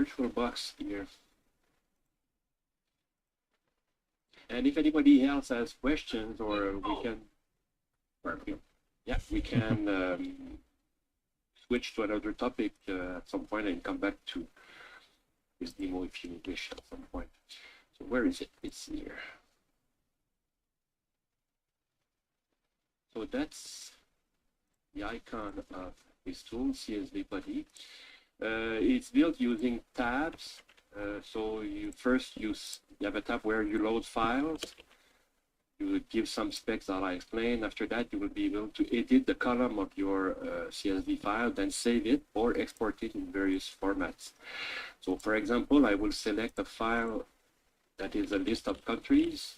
VirtualBox here. And if anybody else has questions, or we can, we can switch to another topic at some point and come back to this demo if you wish at some point. So where is it? It's here. So that's the icon of this tool, CSV Body. It's built using tabs. So you have a tab where you load files. You would give some specs that I explained. After that, you will be able to edit the column of your CSV file, then save it or export it in various formats. So for example, I will select a file that is a list of countries.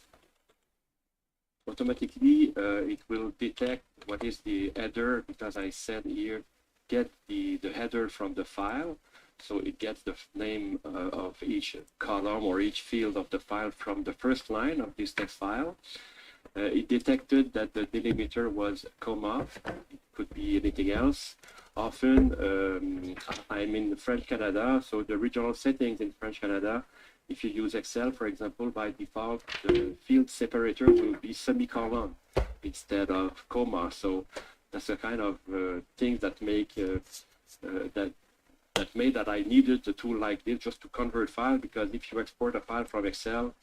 Automatically, it will detect what is the header, because I said here, get the header from the file. So it gets the name of each column or each field of the file from the first line of this text file. It detected that the delimiter was comma. It could be anything else. Often, I'm in French Canada, so the regional settings in French Canada, if you use Excel, for example, by default, the field separator will be semicolon instead of comma. So that's the kind of things that make that made that I needed a tool like this just to convert file, because if you export a file from Excel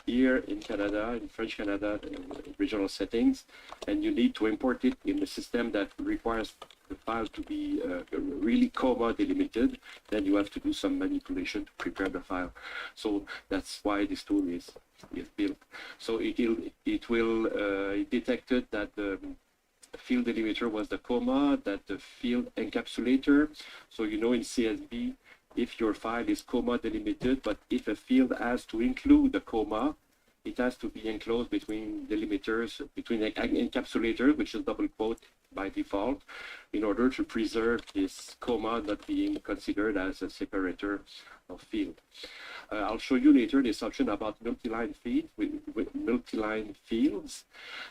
here in Canada, in French Canada, regional settings, and you need to import it in a system that requires the file to be really comma delimited, then you have to do some manipulation to prepare the file. So that's why this tool is built. So it detected that the field delimiter was the comma, that the field encapsulator. So you know in CSV, if your file is comma delimited, but if a field has to include the comma, it has to be enclosed between delimiters, between an encapsulator, which is double quote by default, in order to preserve this comma not being considered as a separator of field. I'll show you later this option about multi-line feed with multi-line fields,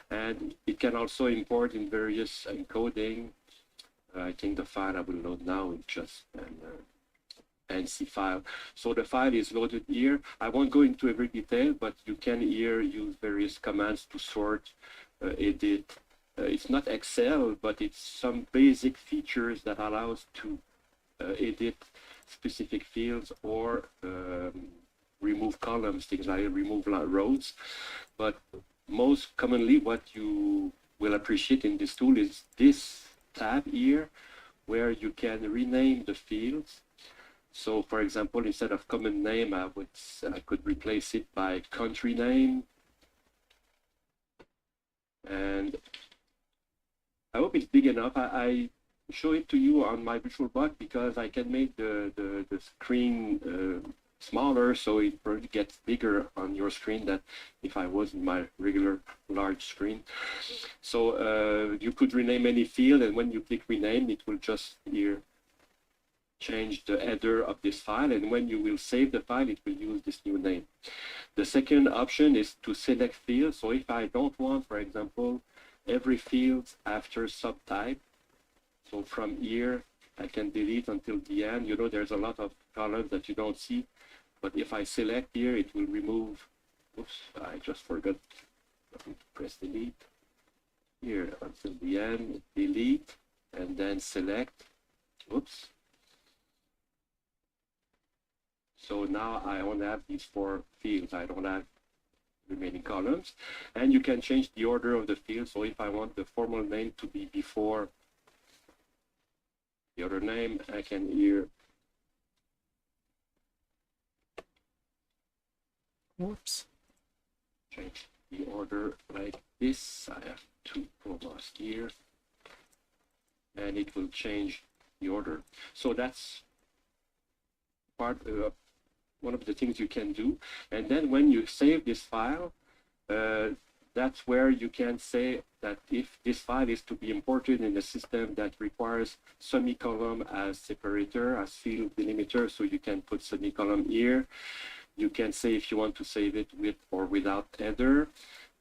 and it can also import in various encoding. I think the file I will load now is just an ANSI file. So the file is loaded here. I won't go into every detail, but you can here use various commands to sort, edit. It's not Excel, but it's some basic features that allows to edit specific fields or remove columns, things like remove rows. But most commonly, what you will appreciate in this tool is this tab here, where you can rename the fields. So for example, instead of common name, I could replace it by country name. And I hope it's big enough. I show it to you on my VirtualBox because I can make the screen smaller, so it probably gets bigger on your screen than if I was in my regular large screen. So you could rename any field, and when you click rename, it will just here change the header of this file, and when you will save the file, it will use this new name. The second option is to select fields. So if I don't want, for example, every field after subtype, so from here I can delete until the end. You know, there's a lot of columns that you don't see, but if I select here, it will remove. Oops, I just forgot to press delete. Here until the end, delete, and then select. Oops. So now I only have these 4 fields. I don't have remaining columns. And you can change the order of the fields. So if I want the formal name to be before the other name, I can here. Whoops. Change the order like this. I have 2 commas here. And it will change the order. So that's part of one of the things you can do. And then when you save this file, that's where you can say that if this file is to be imported in a system that requires semicolon as separator, as field delimiter, so you can put semicolon here. You can say if you want to save it with or without header.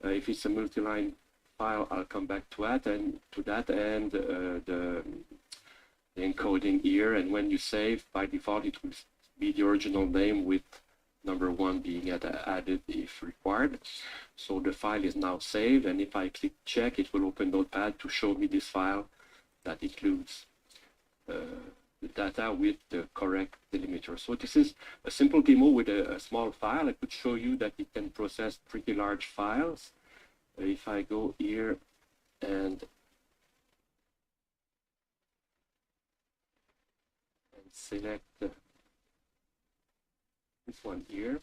If it's a multi-line file, I'll come back to that, and the encoding here. And when you save, by default, it will be the original name with number 1 being added if required. So the file is now saved, and if I click check, it will open Notepad to show me this file that includes the data with the correct delimiter. So this is a simple demo with a small file. I could show you that it can process pretty large files. If I go here and select this one here.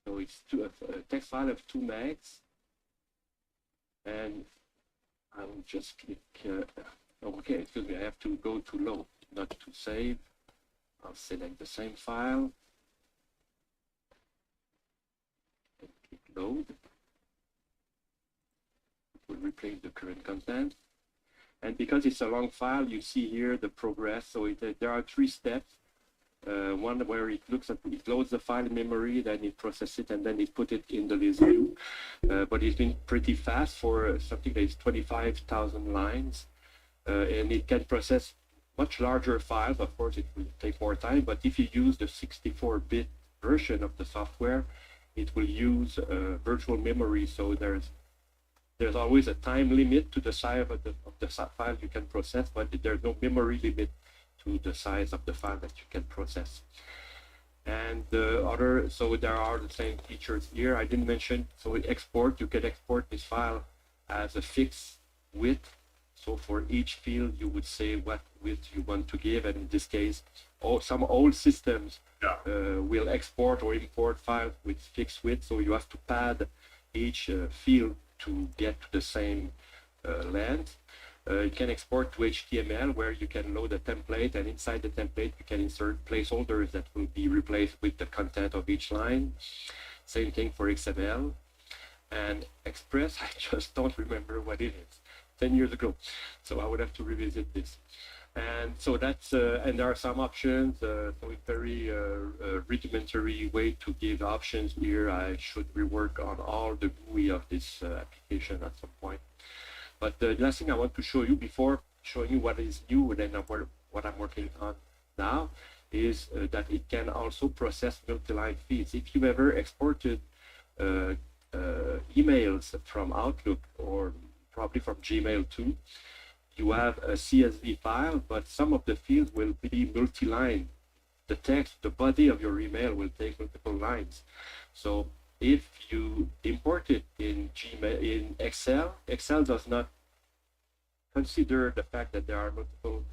So it's a text file of 2 megs, and I will just click. Okay, excuse me. I have to go to load, not to save. I'll select the same file and click load. It will replace the current content. And because it's a long file, you see here the progress. So there are 3 steps. One where it loads the file in memory, then it processes it, and then it put it in the list view. But it's been pretty fast for something that is 25,000 lines, and it can process much larger files. Of course, it will take more time. But if you use the 64-bit version of the software, it will use virtual memory. So there's always a time limit to the size of the file you can process, but there's no memory limit to the size of the file that you can process. And so there are the same features here. I didn't mention, so export, you can export this file as a fixed width. So for each field, you would say what width you want to give, and in this case, some old systems will export or import files with fixed width, so you have to pad each field to get to the same length. You can export to HTML, where you can load a template, and inside the template you can insert placeholders that will be replaced with the content of each line. Same thing for XML. And Express, I just don't remember what it is. 10 years ago, so I would have to revisit this. And so that's and there are some options. So it's very rudimentary way to give options here. I should rework on all the GUI of this application at some point. But the last thing I want to show you before showing you what is new and then what I'm working on now is that it can also process multi-line feeds. If you ever exported emails from Outlook or probably from Gmail too, you have a CSV file, but some of the fields will be multi-line. The text, the body of your email will take multiple lines. So if you import it in Excel, Excel does not consider the fact that there are multiple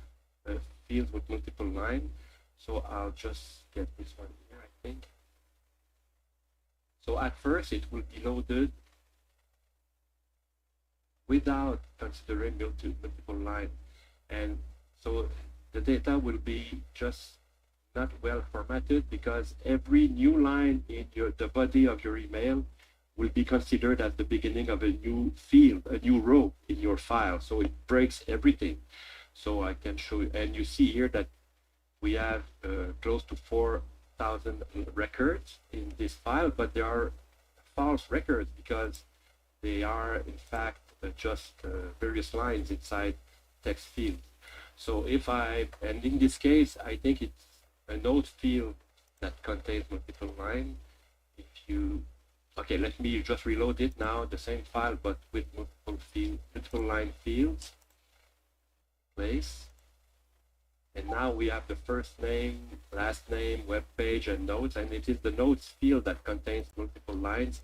fields with multiple lines. So I'll just get this one here, I think. So at first it will be loaded without considering multiple lines, and so the data will be just not well formatted, because every new line in the body of your email will be considered as the beginning of a new field, a new row in your file. So it breaks everything. So I can show you, and you see here that we have close to 4,000 records in this file, but there are false records because they are in fact just various lines inside text field. So and in this case, I think it's a note field that contains multiple lines. Okay, let me just reload it now, the same file, but with multiple line fields. Place. And now we have the first name, last name, web page, and notes, and it is the notes field that contains multiple lines.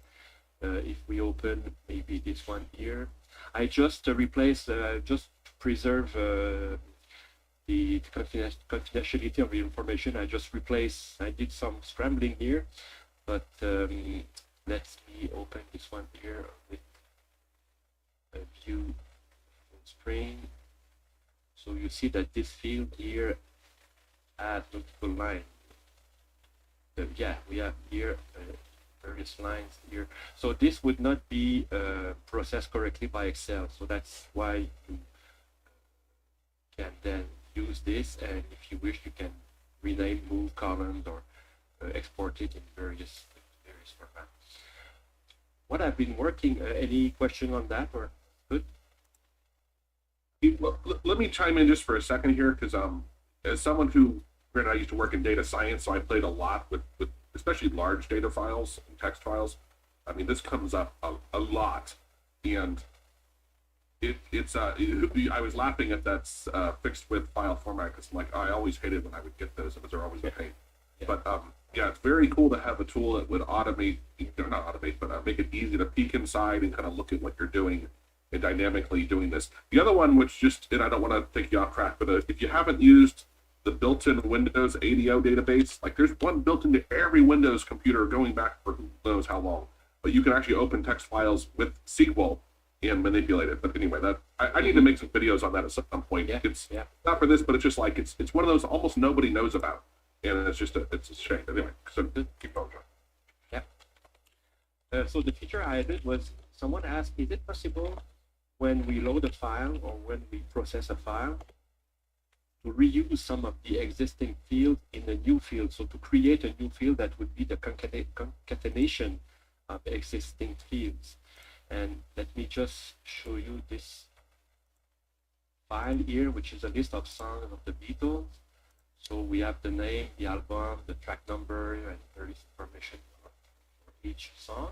If we open maybe this one here, I just replaced, just to preserve the confidentiality of the information, I did some scrambling here, but let me open this one here with a view full screen. So you see that this field here has multiple lines. Yeah, we have here various lines here. So this would not be processed correctly by Excel. So that's why you can then use this, and if you wish, you can rename, move columns, or export it in various formats. What I've been working, any question on that, or good? Let me chime in just for a second here, because as someone who granted, I used to work in data science, so I played a lot with especially large data files and text files. I mean, this comes up a lot, and I was laughing at that's fixed with file format because like I always hated when I would get those, because they're always a pain. Yeah. But yeah, it's very cool to have a tool that would automate, not automate, but make it easy to peek inside and kind of look at what you're doing and dynamically doing this. The other one, which just, and I don't want to take you off track, but if you haven't used the built-in Windows ADO database, like there's one built into every Windows computer going back for who knows how long, but you can actually open text files with SQL and manipulate it. But anyway, that I need to make some videos on that at some point. Yeah. It's not for this, but it's just like it's one of those almost nobody knows about, and it's just it's a shame. Anyway, so keep going, John. Yeah. So the feature I added was someone asked, is it possible when we load a file or when we process a file to reuse some of the existing fields in a new field? So to create a new field that would be the concatenation of existing fields. And let me just show you this file here, which is a list of songs of the Beatles. So we have the name, the album, the track number, and there is information for each song.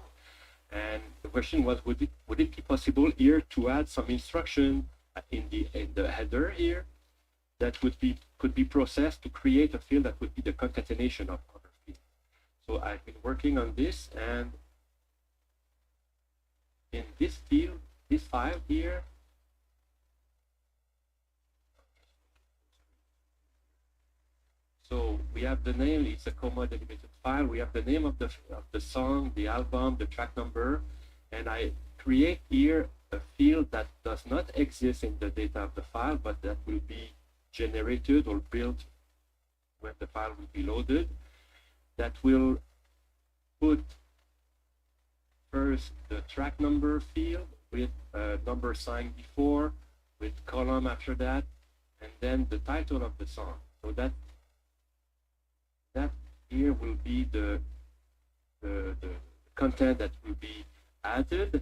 And the question was, would it be possible here to add some instruction in the header here that could be processed to create a field that would be the concatenation of other fields? So I've been working on this, and in this field, this file here, so we have the name, it's a comma delimited file. We have the name of the song, the album, the track number, and I create here a field that does not exist in the data of the file, but that will be generated or built when the file will be loaded. That will put first the track number field with a number sign before, with column after that, and then the title of the song. So that here will be the content that will be added,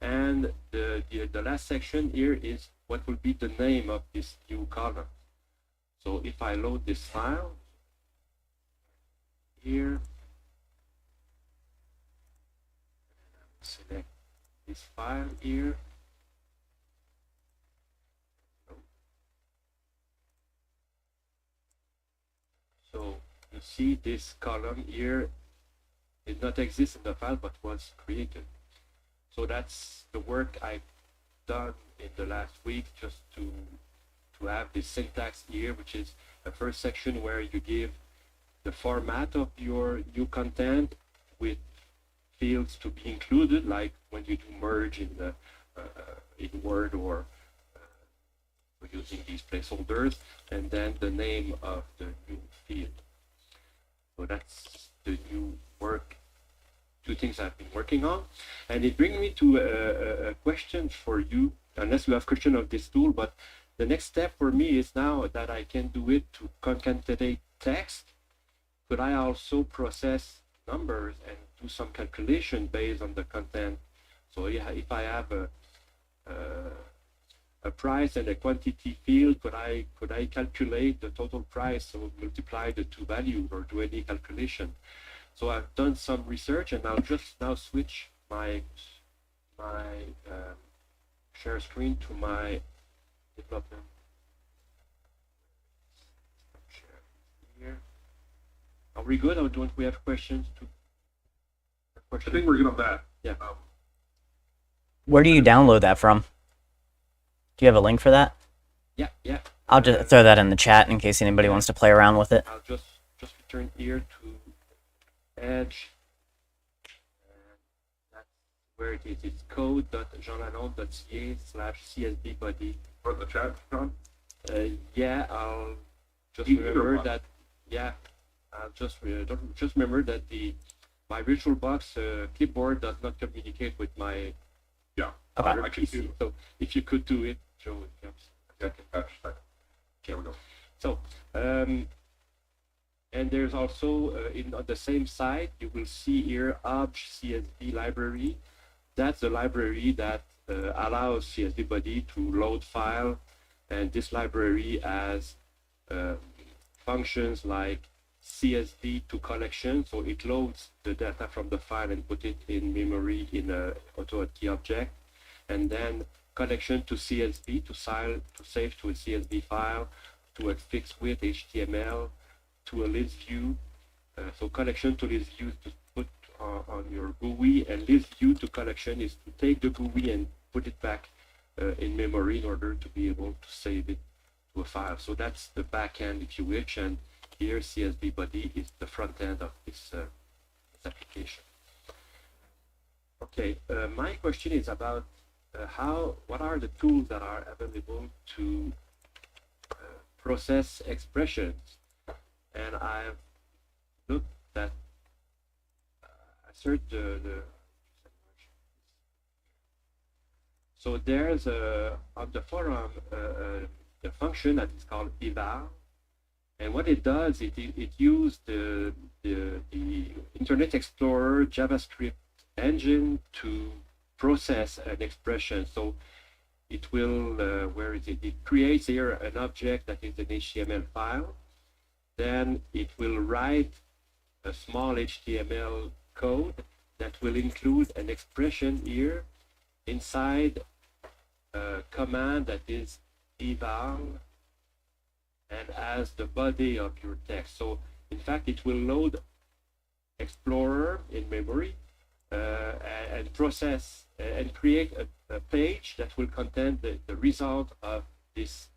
and the last section here is what will be the name of this new column. So if I load this file here, select this file here. So you see this column here did not exist in the file but was created. So that's the work I've done in the last week, just to have this syntax here, which is the first section where you give the format of your new content with fields to be included, like when you do merge in the in Word or using these placeholders, and then the name of the new field. So that's the new work, two things I've been working on. And it brings me to a question for you, unless you have question of this tool, but the next step for me is now that I can do it to concatenate text, could I also process numbers and do some calculation based on the content? So if I have a price and a quantity field, could I calculate the total price, so multiply the two values or do any calculation? So I've done some research, and I'll just now switch my share screen to my development. Here. Are we good, or don't we have questions? I think we're good on that. Yeah. Where do you download that from? Do you have a link for that? Yeah. I'll just throw that in the chat in case anybody wants to play around with it. I'll just return here to Edge. And that's where it is. It's code.jeanlalonde.ca/csvbody. For the chat, John? Yeah, I'll just remember that. Yeah, I'll just remember that my VirtualBox keyboard does not communicate with my Okay. PC. So if you could do it, Joe, it helps. Okay, here we go. So, and there's also on the same site, you will see here Csv Library. That's the library that allows CSVBody to load file, and this library has functions like CSV to collection, so it loads the data from the file and put it in memory in a AutoHotkey object, and then collection to CSV to save to a CSV file, to a fixed width HTML, to a list view. So collection to list view to put on your GUI, and list view to collection is to take the GUI and put it back in memory in order to be able to save it to a file. So that's the back end, if you wish, and here CSV body is the front end of this application. Okay, my question is about what are the tools that are available to process expressions, and I've looked at I searched so there's on the forum a function that is called eval, and what it does, it uses the Internet Explorer JavaScript engine to process an expression. So it will, where is it? It creates here an object that is an HTML file. Then it will write a small HTML code that will include an expression here inside a command that is eval and as the body of your text. So in fact, it will load Explorer in memory and process and create a page that will contain the result of this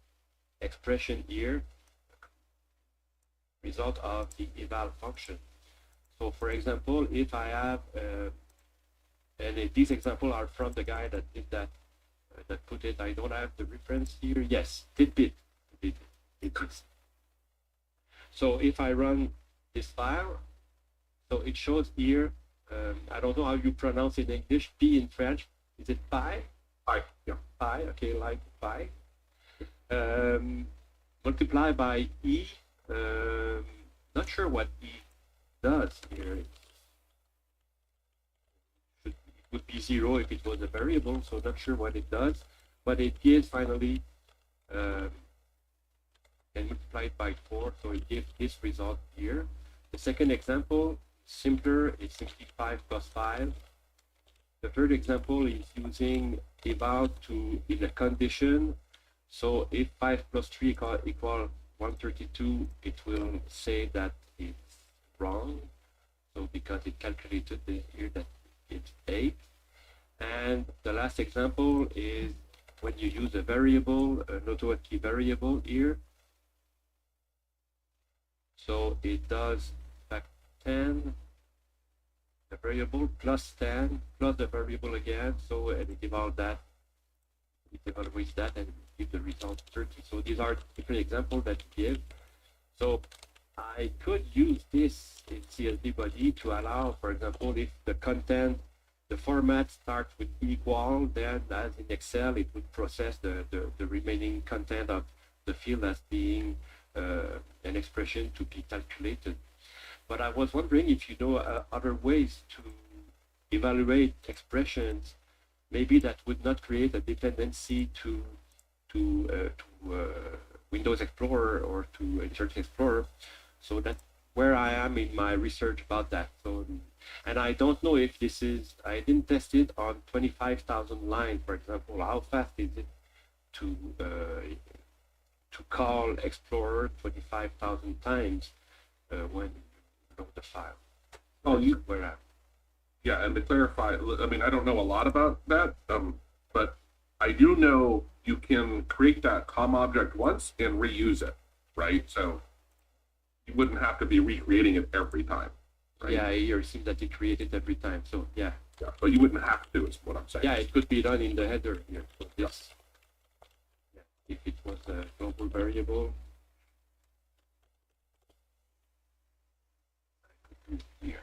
expression here, result of the eval function. So for example, if I have, and these examples are from the guy that did that, that put it, I don't have the reference here. Yes, tidbit. It is. So if I run this file, so it shows here, I don't know how you pronounce it in English, P in French, is it pi? Pi, yeah. Pi, okay, like pi. Multiply by E, not sure what E does here. It would be 0 if it was a variable, so not sure what it does, but it gives finally, and multiply it by 4, so it gives this result here. The second example, simpler, it's simply 5 plus 5. The third example is using eval to in a condition. So if 5 plus 3 equal 132, it will say that it's wrong. So because it calculated here that it's 8. And the last example is when you use a variable, an AutoHotkey variable here. So it does back 10, the variable plus 10 plus the variable again. So and it evaluates that, and give the result 30. So these are different examples that you give. So I could use this in CSV body to allow, for example, if the content, the format starts with equal, then as in Excel, it would process the remaining content of the field as being an expression to be calculated. But I was wondering if you know other ways to evaluate expressions, maybe that would not create a dependency to Windows Explorer or to Internet Explorer. So that's where I am in my research about that. So, and I don't know if this is, I didn't test it on 25,000 lines, for example. How fast is it to call Explorer 25,000 times when you load the file? Oh, where I'm. Yeah, and to clarify, I mean, I don't know a lot about that, but I do know you can create that COM object once and reuse it, right? So you wouldn't have to be recreating it every time, right? Yeah, it seems that it created every time, so yeah. Yeah, but you wouldn't have to, is what I'm saying. Yeah, it could be done in the header here. So this, yeah, if it was a global variable, I could do it here.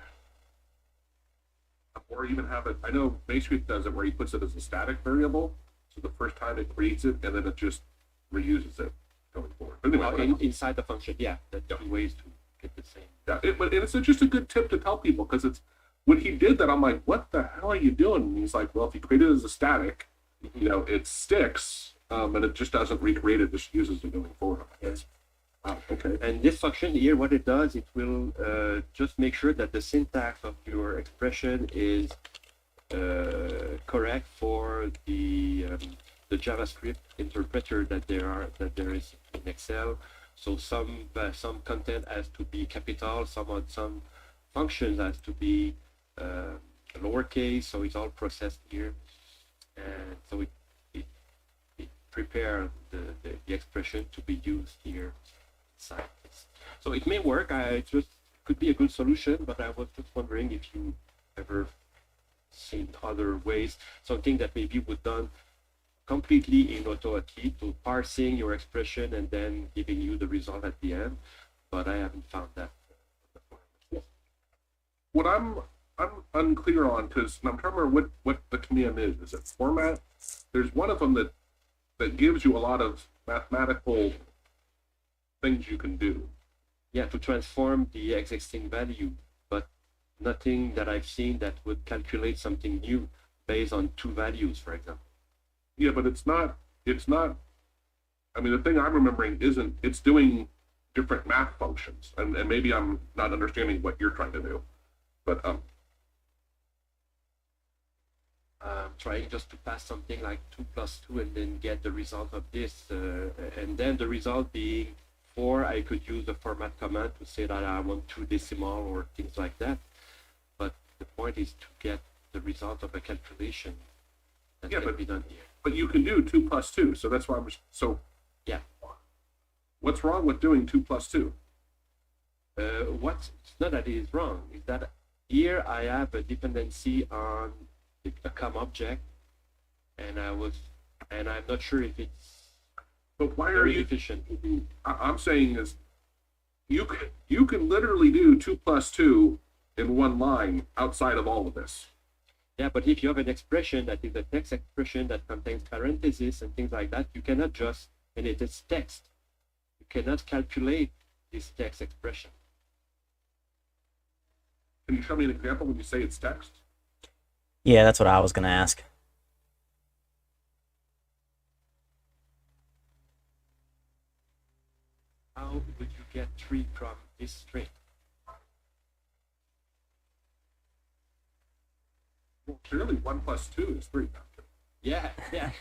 Or even have it, I know Basecamp does it where he puts it as a static variable. So the first time it creates it, and then it just reuses it going forward. But anyway, inside the function, yeah, there are 2 ways to get the same. Yeah, but it's just a good tip to tell people, because it's, when he did that, I'm like, what the hell are you doing? And he's like, well, if you create it as a static, you know, it sticks, and it just doesn't recreate it, just uses it going forward. Yes. Okay. And this function here, what it does, it will just make sure that the syntax of your expression is correct for the JavaScript interpreter that there is in Excel. So some content has to be capital, some functions has to be lowercase. So it's all processed here, and so it prepare the expression to be used here inside this. So it may work. It just could be a good solution, but I was just wondering if you ever seen other ways, something that maybe would done completely in Hotkey to parsing your expression and then giving you the result at the end, but I haven't found that. What I'm unclear on, because I'm trying to remember what the command is. Is it format? There's one of them that gives you a lot of mathematical things you can do. Yeah, to transform the existing value, but nothing that I've seen that would calculate something new based on two values, for example. Yeah, but it's not, I mean, the thing I'm remembering isn't, it's doing different math functions, and maybe I'm not understanding what you're trying to do, but trying just to pass something like 2 + 2 and then get the result of this, and then the result being 4, I could use the format command to say that I want 2 decimal or things like that. But the point is to get the result of a calculation that can be done here. But you can do 2 + 2, so that's why Yeah. What's wrong with doing 2 + 2? It's not that it is wrong, is that here I have a dependency on a COM object, and I'm not sure if it's But why are very you efficient. I'm saying is you can literally do 2 + 2 in one line outside of all of this. Yeah, but if you have an expression that is a text expression that contains parentheses and things like that, you cannot just, and it is text, you cannot calculate this text expression. Can you show me an example when you say it's text? Yeah, that's what I was gonna ask. How would you get 3 from this string? Well, clearly 1 + 2 is 3. Yeah, yeah.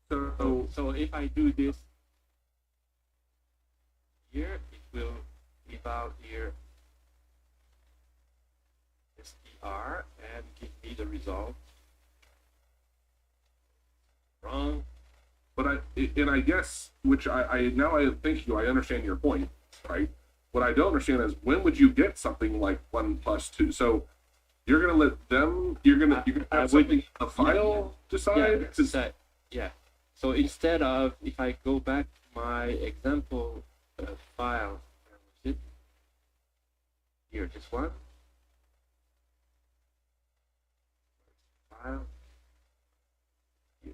So if I do this here, it will give out here str and give me the result. Wrong. But I guess, which I now I think I understand your point, right? What I don't understand is when would you get something like 1 + 2? So you're gonna let them, you're gonna have something in the file decide? Yeah. So instead of, if I go back to my example file, where was it? Here, this one. File. Here.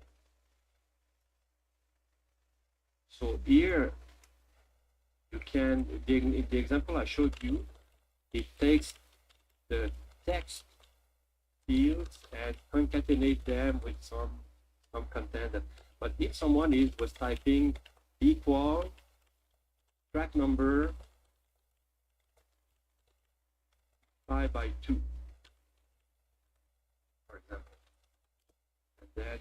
So here, you can, in the example I showed you, it takes the text fields and concatenate them with some content. But if someone was typing equal track number 5/2, for example, and then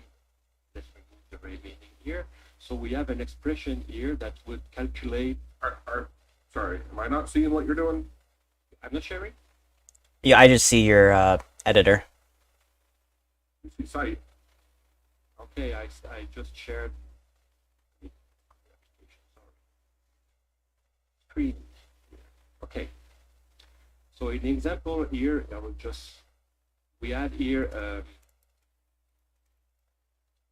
let's remove the remaining here. So we have an expression here that would calculate. Sorry, am I not seeing what you're doing? I'm not sharing. Yeah, I just see your editor. You see site. Okay, I just shared the application. Sorry. Screen. Okay. So in the example here, we add here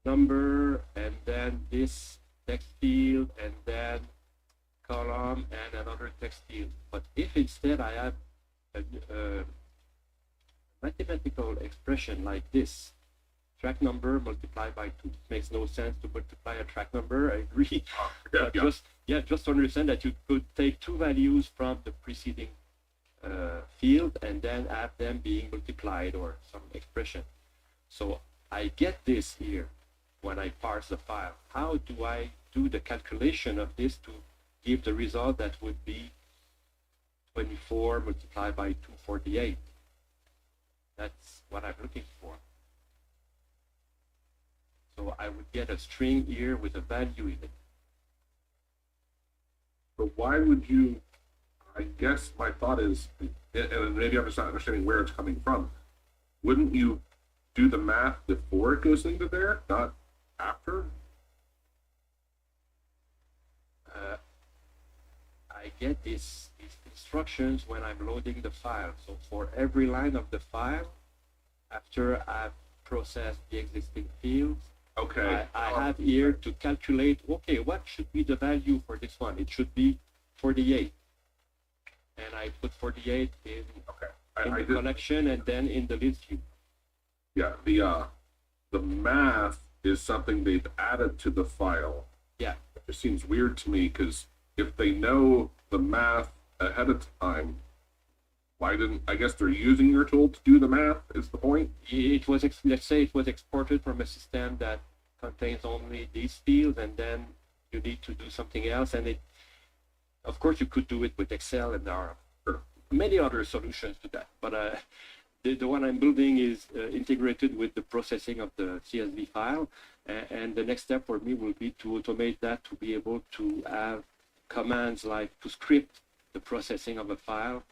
number and then this text field and then column and another text field. But if instead I have a mathematical expression like this, track number multiplied by 2. It makes no sense to multiply a track number, I agree. But just to understand that you could take 2 values from the preceding field and then have them being multiplied or some expression. So I get this here when I parse the file. How do I do do the calculation of this to give the result that would be 24 multiplied by 248. That's what I'm looking for. So I would get a string here with a value in it. But why would you, I guess my thought is, and maybe I'm just not understanding where it's coming from, wouldn't you do the math before it goes into there, not after? I get these instructions when I'm loading the file. So for every line of the file, after I've processed the existing fields, Okay. I have here to calculate, okay, what should be the value for this one? It should be 48. And I put 48 in, Okay. in the collection and then in the list view. Yeah, the math is something they've added to the file. Yeah. It seems weird to me because if they know the math ahead of time, why didn't, I guess they're using your tool to do the math is the point? It was, let's say it was exported from a system that contains only these fields, and then you need to do something else. And it, of course, you could do it with Excel, and there are many other solutions to that. But the one I'm building is integrated with the processing of the CSV file. And the next step for me will be to automate that, to be able to have commands like to script the processing of a file.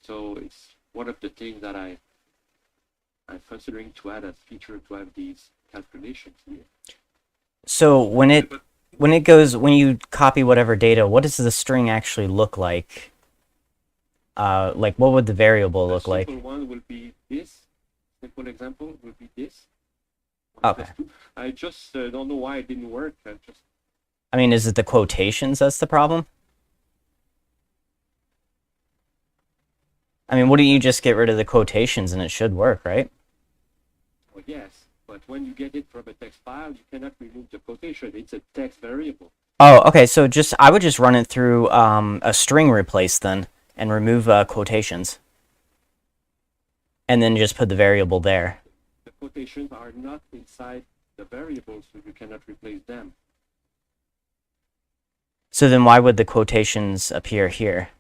So it's one of the things that I'm considering to add as feature to have these calculations here. So when you copy whatever data, what does the string actually look like? Like what would the variable look like? Simple one will be this. Simple example will be this. Okay. I just don't know why it didn't work. I mean, is it the quotations that's the problem? I mean, wouldn't you just get rid of the quotations and it should work, right? Well, yes, but when you get it from a text file, you cannot remove the quotation. It's a text variable. Oh, okay. So I would just run it through a string replace then and remove quotations, and then just put the variable there. The quotations are not inside the variable, so you cannot replace them. So then why would the quotations appear here?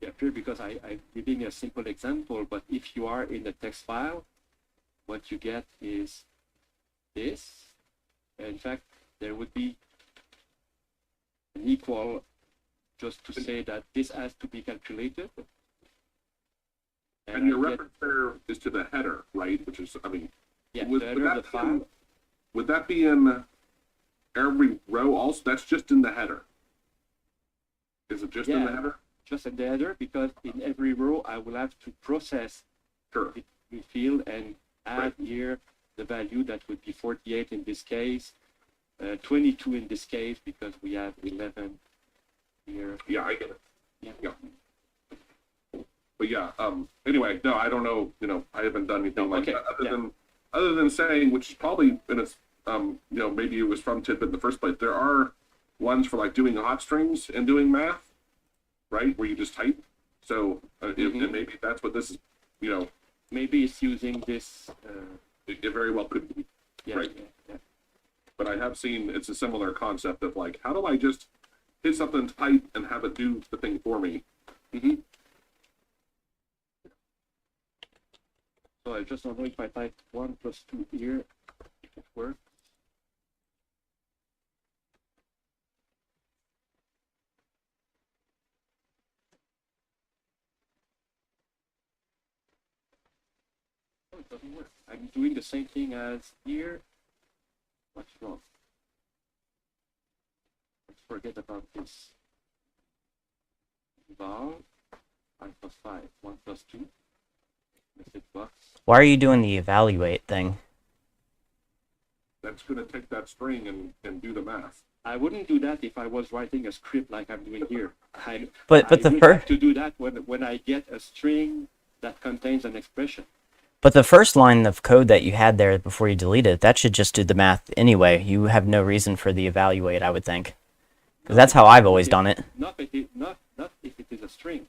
They appear because I'm giving a simple example, but if you are in the text file, what you get is this. In fact, there would be an equal just to say that this has to be calculated. And your reference there is to the header, right? Which is, I mean, yeah, would the header of the file. Would that be in every row also? That's just in the header. Is it just in the header? Just in the header, because in every row I will have to process the field and add here the value that would be 48 in this case, 22 in this case, because we have 11 here. Yeah, I get it. Yeah. But yeah, anyway, no, I don't know, I haven't done anything like that other than saying, which is probably, and it's, maybe it was from Tidbit in the first place, there are ones for like doing hot strings and doing math, right? Where you just type. So, and maybe that's what this is, Maybe it's using this. It very well could be, right? Yeah. But I have seen, it's a similar concept of like, how do I just hit something, type, and have it do the thing for me? So I just don't know if I type 1 plus 2 here, if it works. Oh, it doesn't work. I'm doing the same thing as here. What's wrong? Let's forget about this. Val, 5 plus 5, 1 plus 2. Message box. Why are you doing the evaluate thing? That's going to take that string and do the math. I wouldn't do that if I was writing a script like I'm doing here. But the first to do that when I get a string that contains an expression. But the first line of code that you had there before you delete it, that should just do the math anyway. You have no reason for the evaluate, I would think, because that's how I've always done it. Not if it is a string.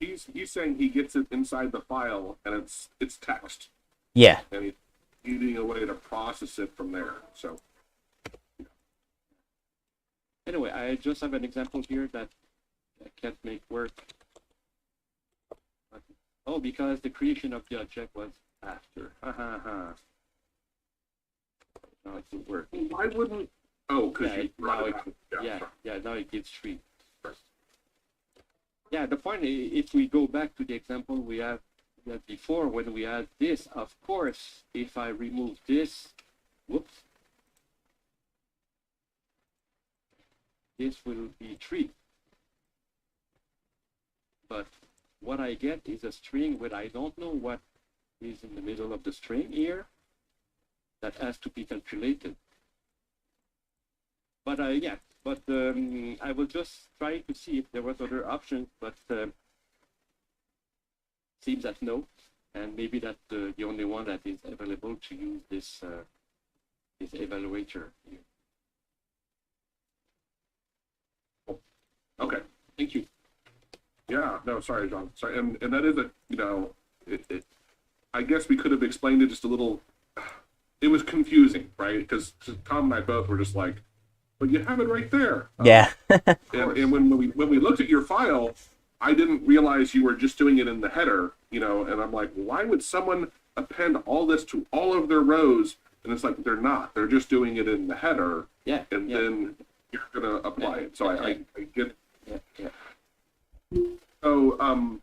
He's saying he gets it inside the file and it's text. Yeah. And he's needing a way to process it from there. So Anyway, I just have an example here that I can't make work. Oh, because the creation of the object was after. Ha ha ha. Now it will work. Why wouldn't? Oh, because Yeah, you brought now it it, up. yeah, Sorry. yeah, now it gives 3. Yeah, the point, if we go back to the example we had before, when we had this, of course, if I remove this, whoops, this will be 3. But what I get is a string where I don't know what is in the middle of the string here that has to be calculated. But yeah, but I will just try to see if there was other options, but seems that no, and maybe that the only one that is available to use this evaluator here. Okay. Thank you. Yeah. No. Sorry, John. Sorry. And that is I guess we could have explained it just a little. It was confusing, right? Because Tom and I both were just like, "But you have it right there." Yeah. And when we looked at your file, I didn't realize you were just doing it in the header, and I'm like, why would someone append all this to all of their rows? And it's like, they're not. They're just doing it in the header. Yeah. And then you're going to apply it. So I get it. Yeah. So,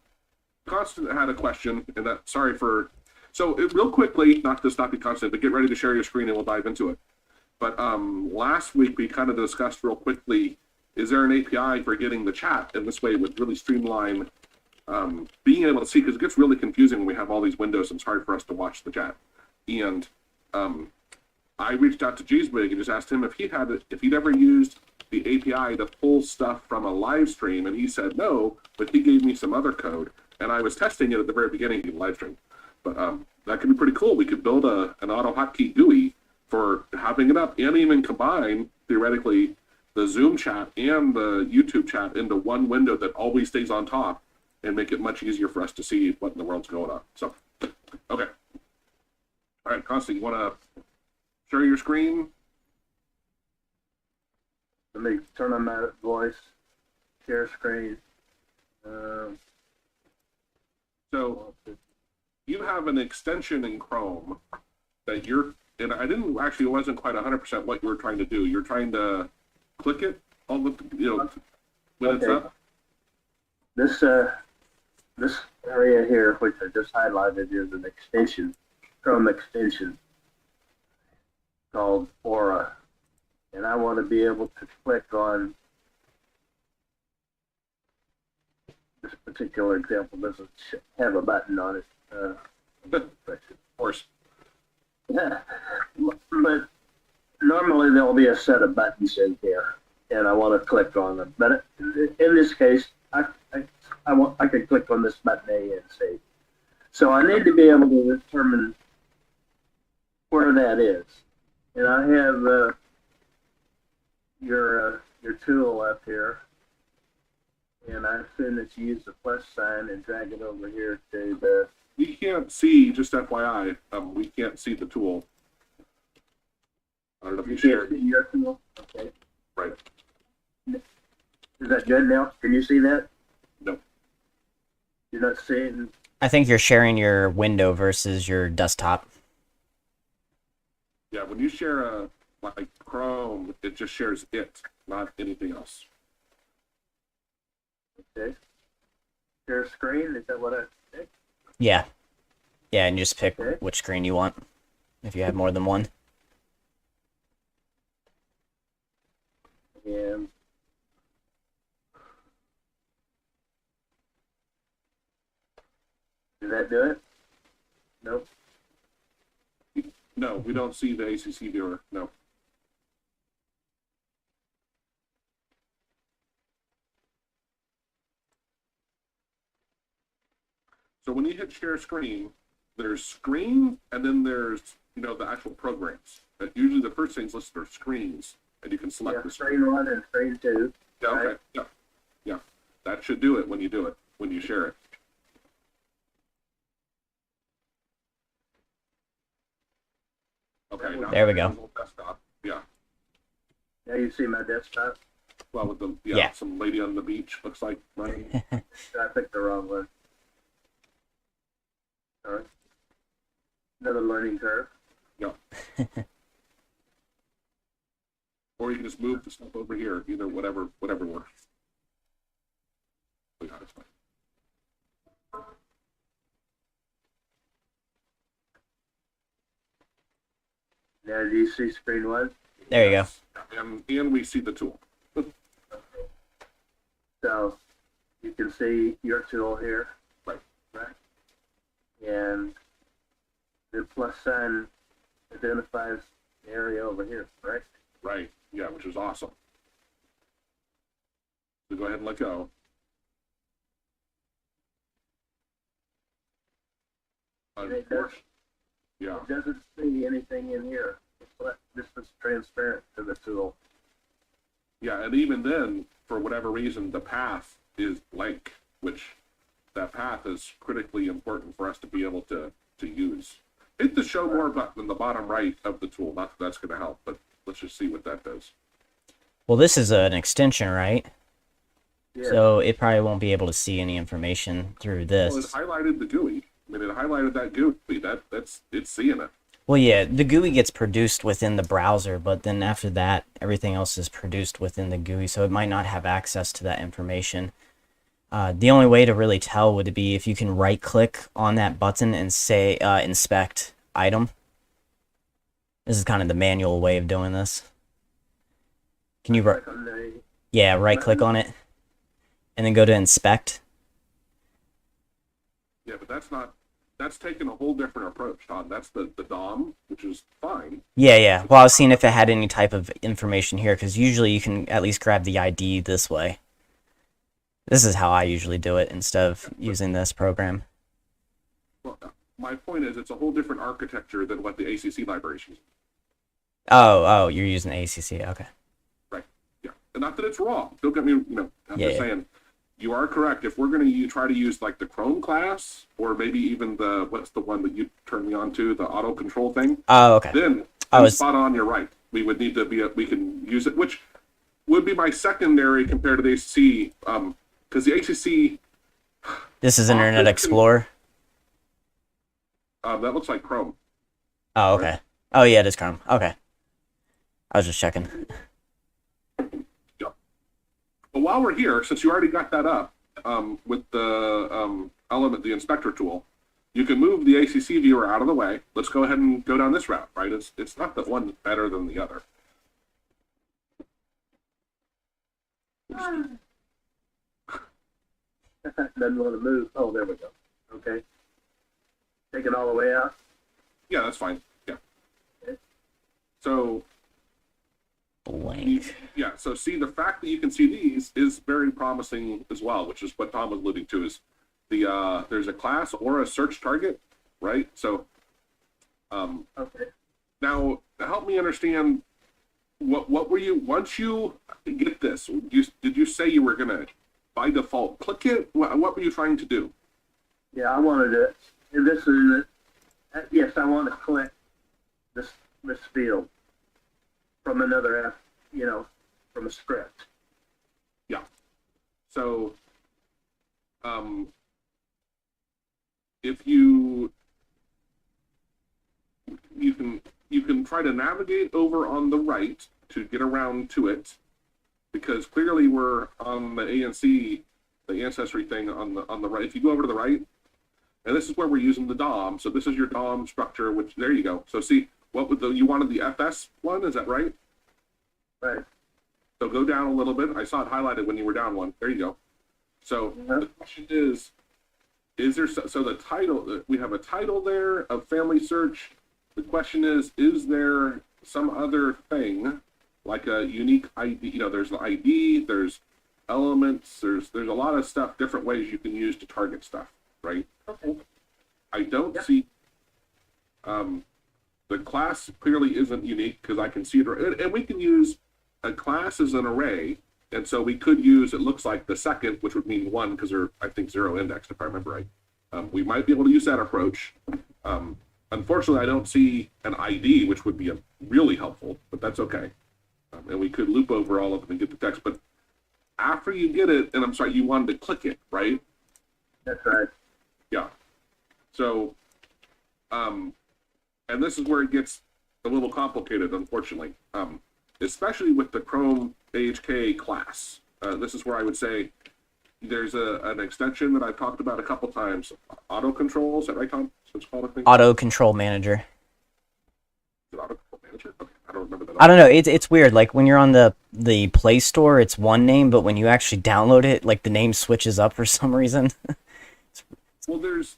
Constant had a question, and sorry for, so real quickly, not to stop you, Constant, but get ready to share your screen and we'll dive into it. But last week we kind of discussed real quickly, is there an API for getting the chat? And this way it would really streamline being able to see, because it gets really confusing when we have all these windows and it's hard for us to watch the chat. And I reached out to Jswig and just asked him if he'd ever used the API to pull stuff from a live stream, and he said no, but he gave me some other code, and I was testing it at the very beginning of the live stream. But that could be pretty cool. We could build an auto hotkey GUI for having it up, and even combine, theoretically, the Zoom chat and the YouTube chat into one window that always stays on top, and make it much easier for us to see what in the world's going on. So, okay. All right, Constant, you want to share your screen? Let me turn on my voice, share screen. So you have an extension in Chrome that and I wasn't quite 100% what you were trying to do. You're trying to click it on the, when it's up. This area here, which I just highlighted, is an extension, Chrome extension called Aura. And I want to be able to click on this particular example. Doesn't have a button on it. Of course. But normally there'll be a set of buttons in here, and I want to click on them. But in this case, I can click on this button A and C. So I need to be able to determine where that is. And I have your tool up here, and I assume that you use the plus sign and drag it over here to the. We can't see, just FYI, we can't see the tool. I don't know if you You shared. can't see your tool? Okay. Right. Is that good now? Can you see that? No. You're not seeing? I think you're sharing your window versus your desktop. Yeah, when you share like Chrome, it just shares it, not anything else. Okay. Share screen, is that what I think? Yeah. Yeah, and you just pick Okay. which screen you want if you have more than one. And did that do it? Nope. No, we don't see the ACC viewer. No. So when you hit share screen, there's screen, and then there's, the actual programs. But usually the first things listed are screens, and you can select Yeah, the screen. screen 1 and screen 2. Yeah, okay. right. Yeah. Yeah. That should do it when you do it, when you share it. Okay. Now There we go. Desktop. Yeah. Now you see my desktop. Well, with the Yeah. some lady on the beach looks like, right? I picked the wrong one. All right. Another learning curve. Yeah. Or you can just move the stuff over here, either whatever works. Yeah, that's fine. Now, do you see screen one? There you go. And we see the tool. So you can see your tool here. Right. Right. And the plus sign identifies the area over here, right? Right. Yeah, which is awesome. So go ahead and let go. Yeah. It doesn't see anything in here. This is transparent to the tool. Yeah, and even then, for whatever reason, the path is blank, which that path is critically important for us to be able to use. Hit the show more button in the bottom right of the tool. Not that that's going to help, but let's just see what that does. Well, this is an extension, right? Yeah. So it probably won't be able to see any information through Well, it this. highlighted the GUI. I mean, it highlighted that GUI. It's seeing it. Well, yeah, the GUI gets produced within the browser, but then after that, everything else is produced within the GUI, so it might not have access to that information. The only way to really tell would be if you can right-click on that button and say inspect item. This is kind of the manual way of doing this. Can you Click on the, yeah, right-click on it and then go to inspect? Yeah, but that's taking a whole different approach, Todd. That's the DOM, which is fine. Yeah, yeah. Well, I was seeing if it had any type of information here, because usually you can at least grab the ID this way. This is how I usually do it instead of using this program. Well, my point is, it's a whole different architecture than what the ACC library is using. Oh, you're using ACC. Okay. Right. Yeah. And not that it's wrong. Don't get me, I'm Yeah, just saying, you are correct. If we're going to try to use like the Chrome class, or maybe even what's the one that you turned me on to, the auto control thing, Oh, okay. then spot on, you're right. We would need to we can use it, which would be my secondary compared to the ACC, because the ACC, This is Internet Explorer. that looks like Chrome. Oh, okay. Oh, yeah, it is Chrome. Okay. I was just checking. But while we're here, since you already got that up with the the inspector tool, you can move the ACC viewer out of the way. Let's go ahead and go down this route, right? It's not that one's better than the other. doesn't want to move. Oh, there we go. Okay. Take it all the way out. Yeah, that's fine. Yeah. Okay. So Blank. yeah, so see, the fact that you can see these is very promising as well, which is what Thom was alluding to, is there's a class or a search target, right? So Okay. now help me understand, what were you, once you get this, did you say you were gonna by default click it? What were you trying to do? Yeah, I wanted to. This is yes, I want to click this field from another from a script. Yeah. So if you can try to navigate over on the right to get around to it, because clearly we're on the ANC, the ancestry thing on the right. If you go over to the right, and this is where we're using the DOM. So this is your DOM structure, which there you go. So see, you wanted the FS one, is that right? Right. So go down a little bit. I saw it highlighted when you were down one. There you go. So the question is there, so the title, we have a title there of family search. The question is there some other thing like a unique ID? There's the ID, there's elements, there's a lot of stuff, different ways you can use to target stuff, right? Okay. I don't see, the class clearly isn't unique because I can see it, and we can use a class as an array, and so we could use, it looks like the second, which would mean 1 because they're, I think, 0 indexed, if I remember right. We might be able to use that approach. Unfortunately, I don't see an ID, which would be really helpful, but that's okay. And we could loop over all of them and get the text, but after you get it, and I'm sorry, you wanted to click it, right? That's right. Yeah. So, and this is where it gets a little complicated, unfortunately, especially with the Chrome AHK class. This is where I would say there's an extension that I've talked about a couple times. Auto control, is that right, Tom? So it's called, I think. Auto control manager. Is it auto control manager? Okay, I don't remember that. I don't know. It's weird. Like when you're on the Play Store, it's one name, but when you actually download it, like the name switches up for some reason. Well, there is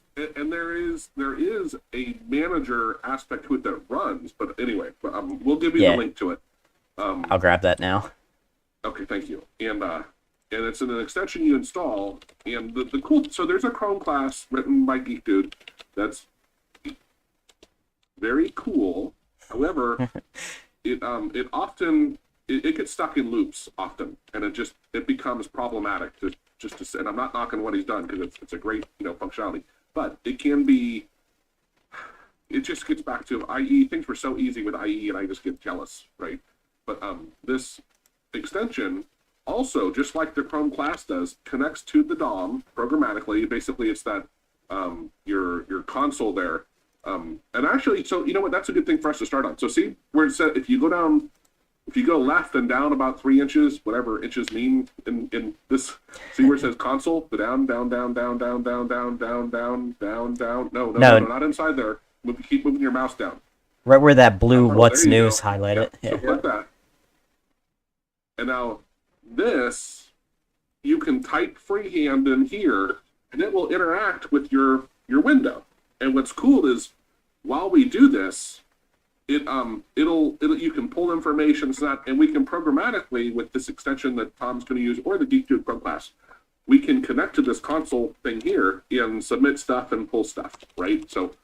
a manager aspect to it that runs, but anyway, we'll give you Yeah. the link to it. I'll grab that now. Okay, thank you. And it's an extension you install, and the cool. So there's a Chrome class written by Geek Dude that's very cool. However, it often gets stuck in loops often, and it becomes problematic to and I'm not knocking what he's done because it's a great functionality, but it can be. It just gets back to IE. Things were so easy with IE, and I just get jealous, right? But this extension also, just like the Chrome class does, connects to the DOM programmatically. Basically, it's that your console there. And actually, so you know what? That's a good thing for us to start on. So see where it said if you go left and down about 3 inches, whatever inches mean in this, see where it says console? The down. No, not inside there. Keep moving your mouse down. Right where that blue Oh, "What's there you News" go. highlight it. So Yeah. click that. And now this, you can type freehand in here, and it will interact with your window. And what's cool is, while we do this, it'll you can pull information, and we can programmatically with this extension that Tom's going to use or the Geek Dude Chrome class, we can connect to this console thing here and submit stuff and pull stuff, right? So,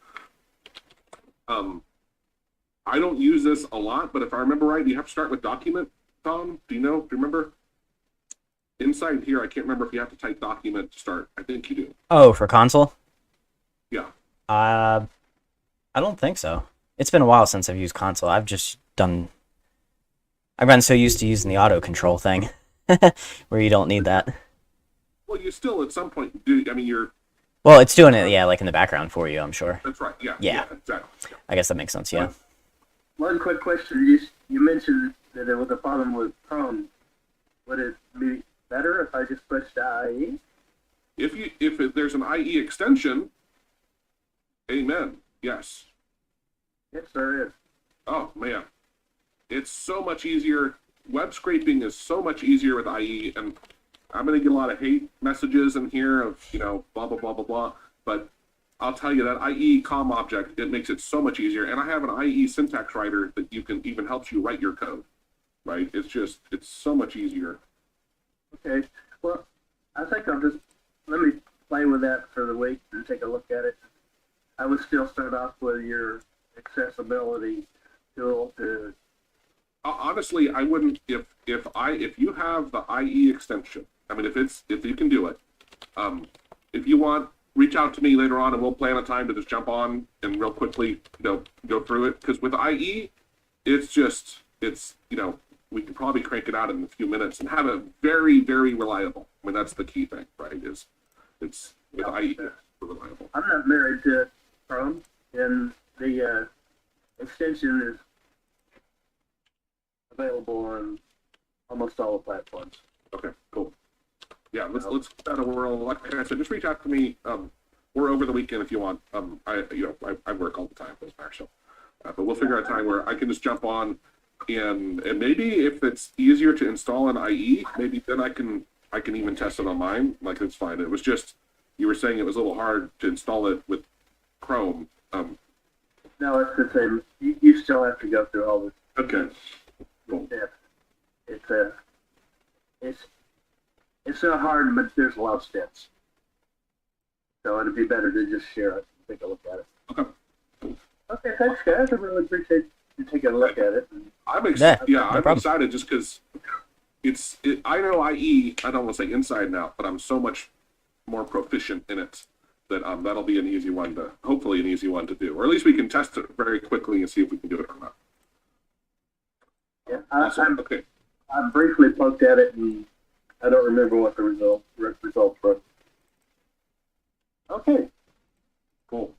I don't use this a lot, but if I remember right, you have to start with document. Tom, do you remember? Inside here, I can't remember if you have to type document to start. I think you do. Oh, for console? Yeah. I don't think so. It's been a while since I've used console. I've gotten so used to using the auto control thing, where you don't need that. Well, you still at some point do. I mean, Well, it's doing it, yeah, like in the background for you, I'm sure. that's right. Yeah. Yeah. Exactly. Yeah. I guess that makes sense, yeah. One quick question. You mentioned that there was a problem with Chrome. Would it be better if I just switched to IE? If there's an IE extension, amen. Yes. Yes, there is. Oh man, it's so much easier. Web scraping is so much easier with IE, and I'm going to get a lot of hate messages in here of blah blah blah blah blah. But I'll tell you that IE com object, it makes it so much easier. And I have an IE syntax writer that even helps you write your code. Right? It's so much easier. Okay. Well, I think let me play with that for the week and take a look at it. I would still start off with your accessibility tool to. Honestly, I wouldn't if you have the IE extension. I mean, if you can do it, if you want, reach out to me later on, and we'll plan a time to just jump on and real quickly go through it. Because with IE, it's we can probably crank it out in a few minutes and have it very, very reliable. I mean, that's the key thing, right? It's with IE, it's reliable. I'm not married to Chrome, and the extension is available on almost all the platforms. Okay, cool. Yeah, let's get that over. Like I said, just reach out to me. Or over the weekend if you want. I work all the time, doesn't matter. So, but we'll figure out a time where I can just jump on, and maybe if it's easier to install an IE, maybe then I can even test it on mine. Like it's fine. It was just you were saying it was a little hard to install it with Chrome. No, it's the same. You still have to go through all this. Okay. Cool. Yeah. It's not hard, but there's a lot of steps. So it'd be better to just share it and take a look at it. Okay. Okay, thanks, guys. I really appreciate you taking a look at it. I'm excited. Yeah, Yeah, no I'm problem. excited just because I know IE. I don't want to say inside and out, but I'm so much more proficient in it that that'll be hopefully an easy one to do, or at least we can test it very quickly and see if we can do it or not. Yeah, Awesome. Okay. I briefly poked at it and I don't remember what the results were. Okay. Cool.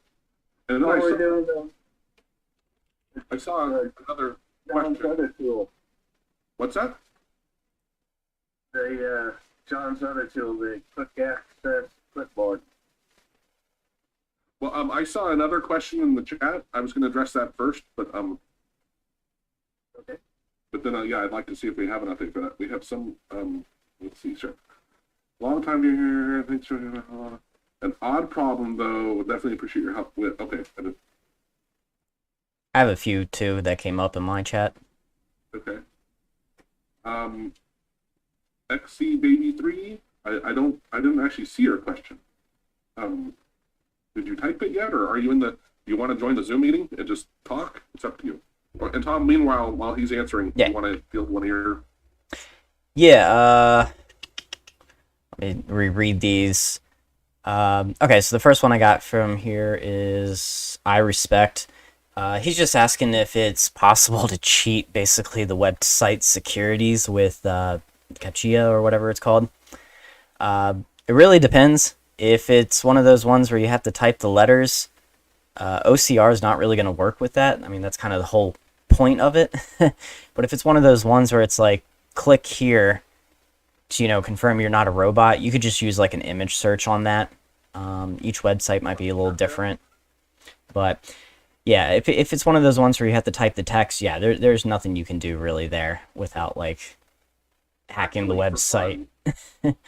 And then How are we doing? I saw another John's question. other tool. What's that? The John's other tool, the quick access clipboard. Well, I saw another question in the chat. I was going to address that first, but Okay. But then yeah, I'd like to see if we have an update for that. We have some. Let's see, sir. Long time here. Thanks for an odd problem though. Would definitely appreciate your help with. Okay. I have a few too that came up in my chat. Okay. XC Baby 3. I didn't actually see your question. Did you type it yet, or are you in the? You want to join the Zoom meeting and just talk? It's up to you. And Tom, meanwhile, while he's answering, Yeah. you want to field one of your? Yeah. Let me reread these. Okay, so the first one I got from here is I respect. He's just asking if it's possible to cheat basically the website securities with CAPTCHA or whatever it's called. It really depends. If it's one of those ones where you have to type the letters, OCR is not really going to work with that. I mean, that's kind of the whole point of it. But if it's one of those ones where it's like, click here to, confirm you're not a robot, you could just use like an image search on that. Each website might be a little different. But yeah, if it's one of those ones where you have to type the text, yeah, there's nothing you can do really there without like hacking the website.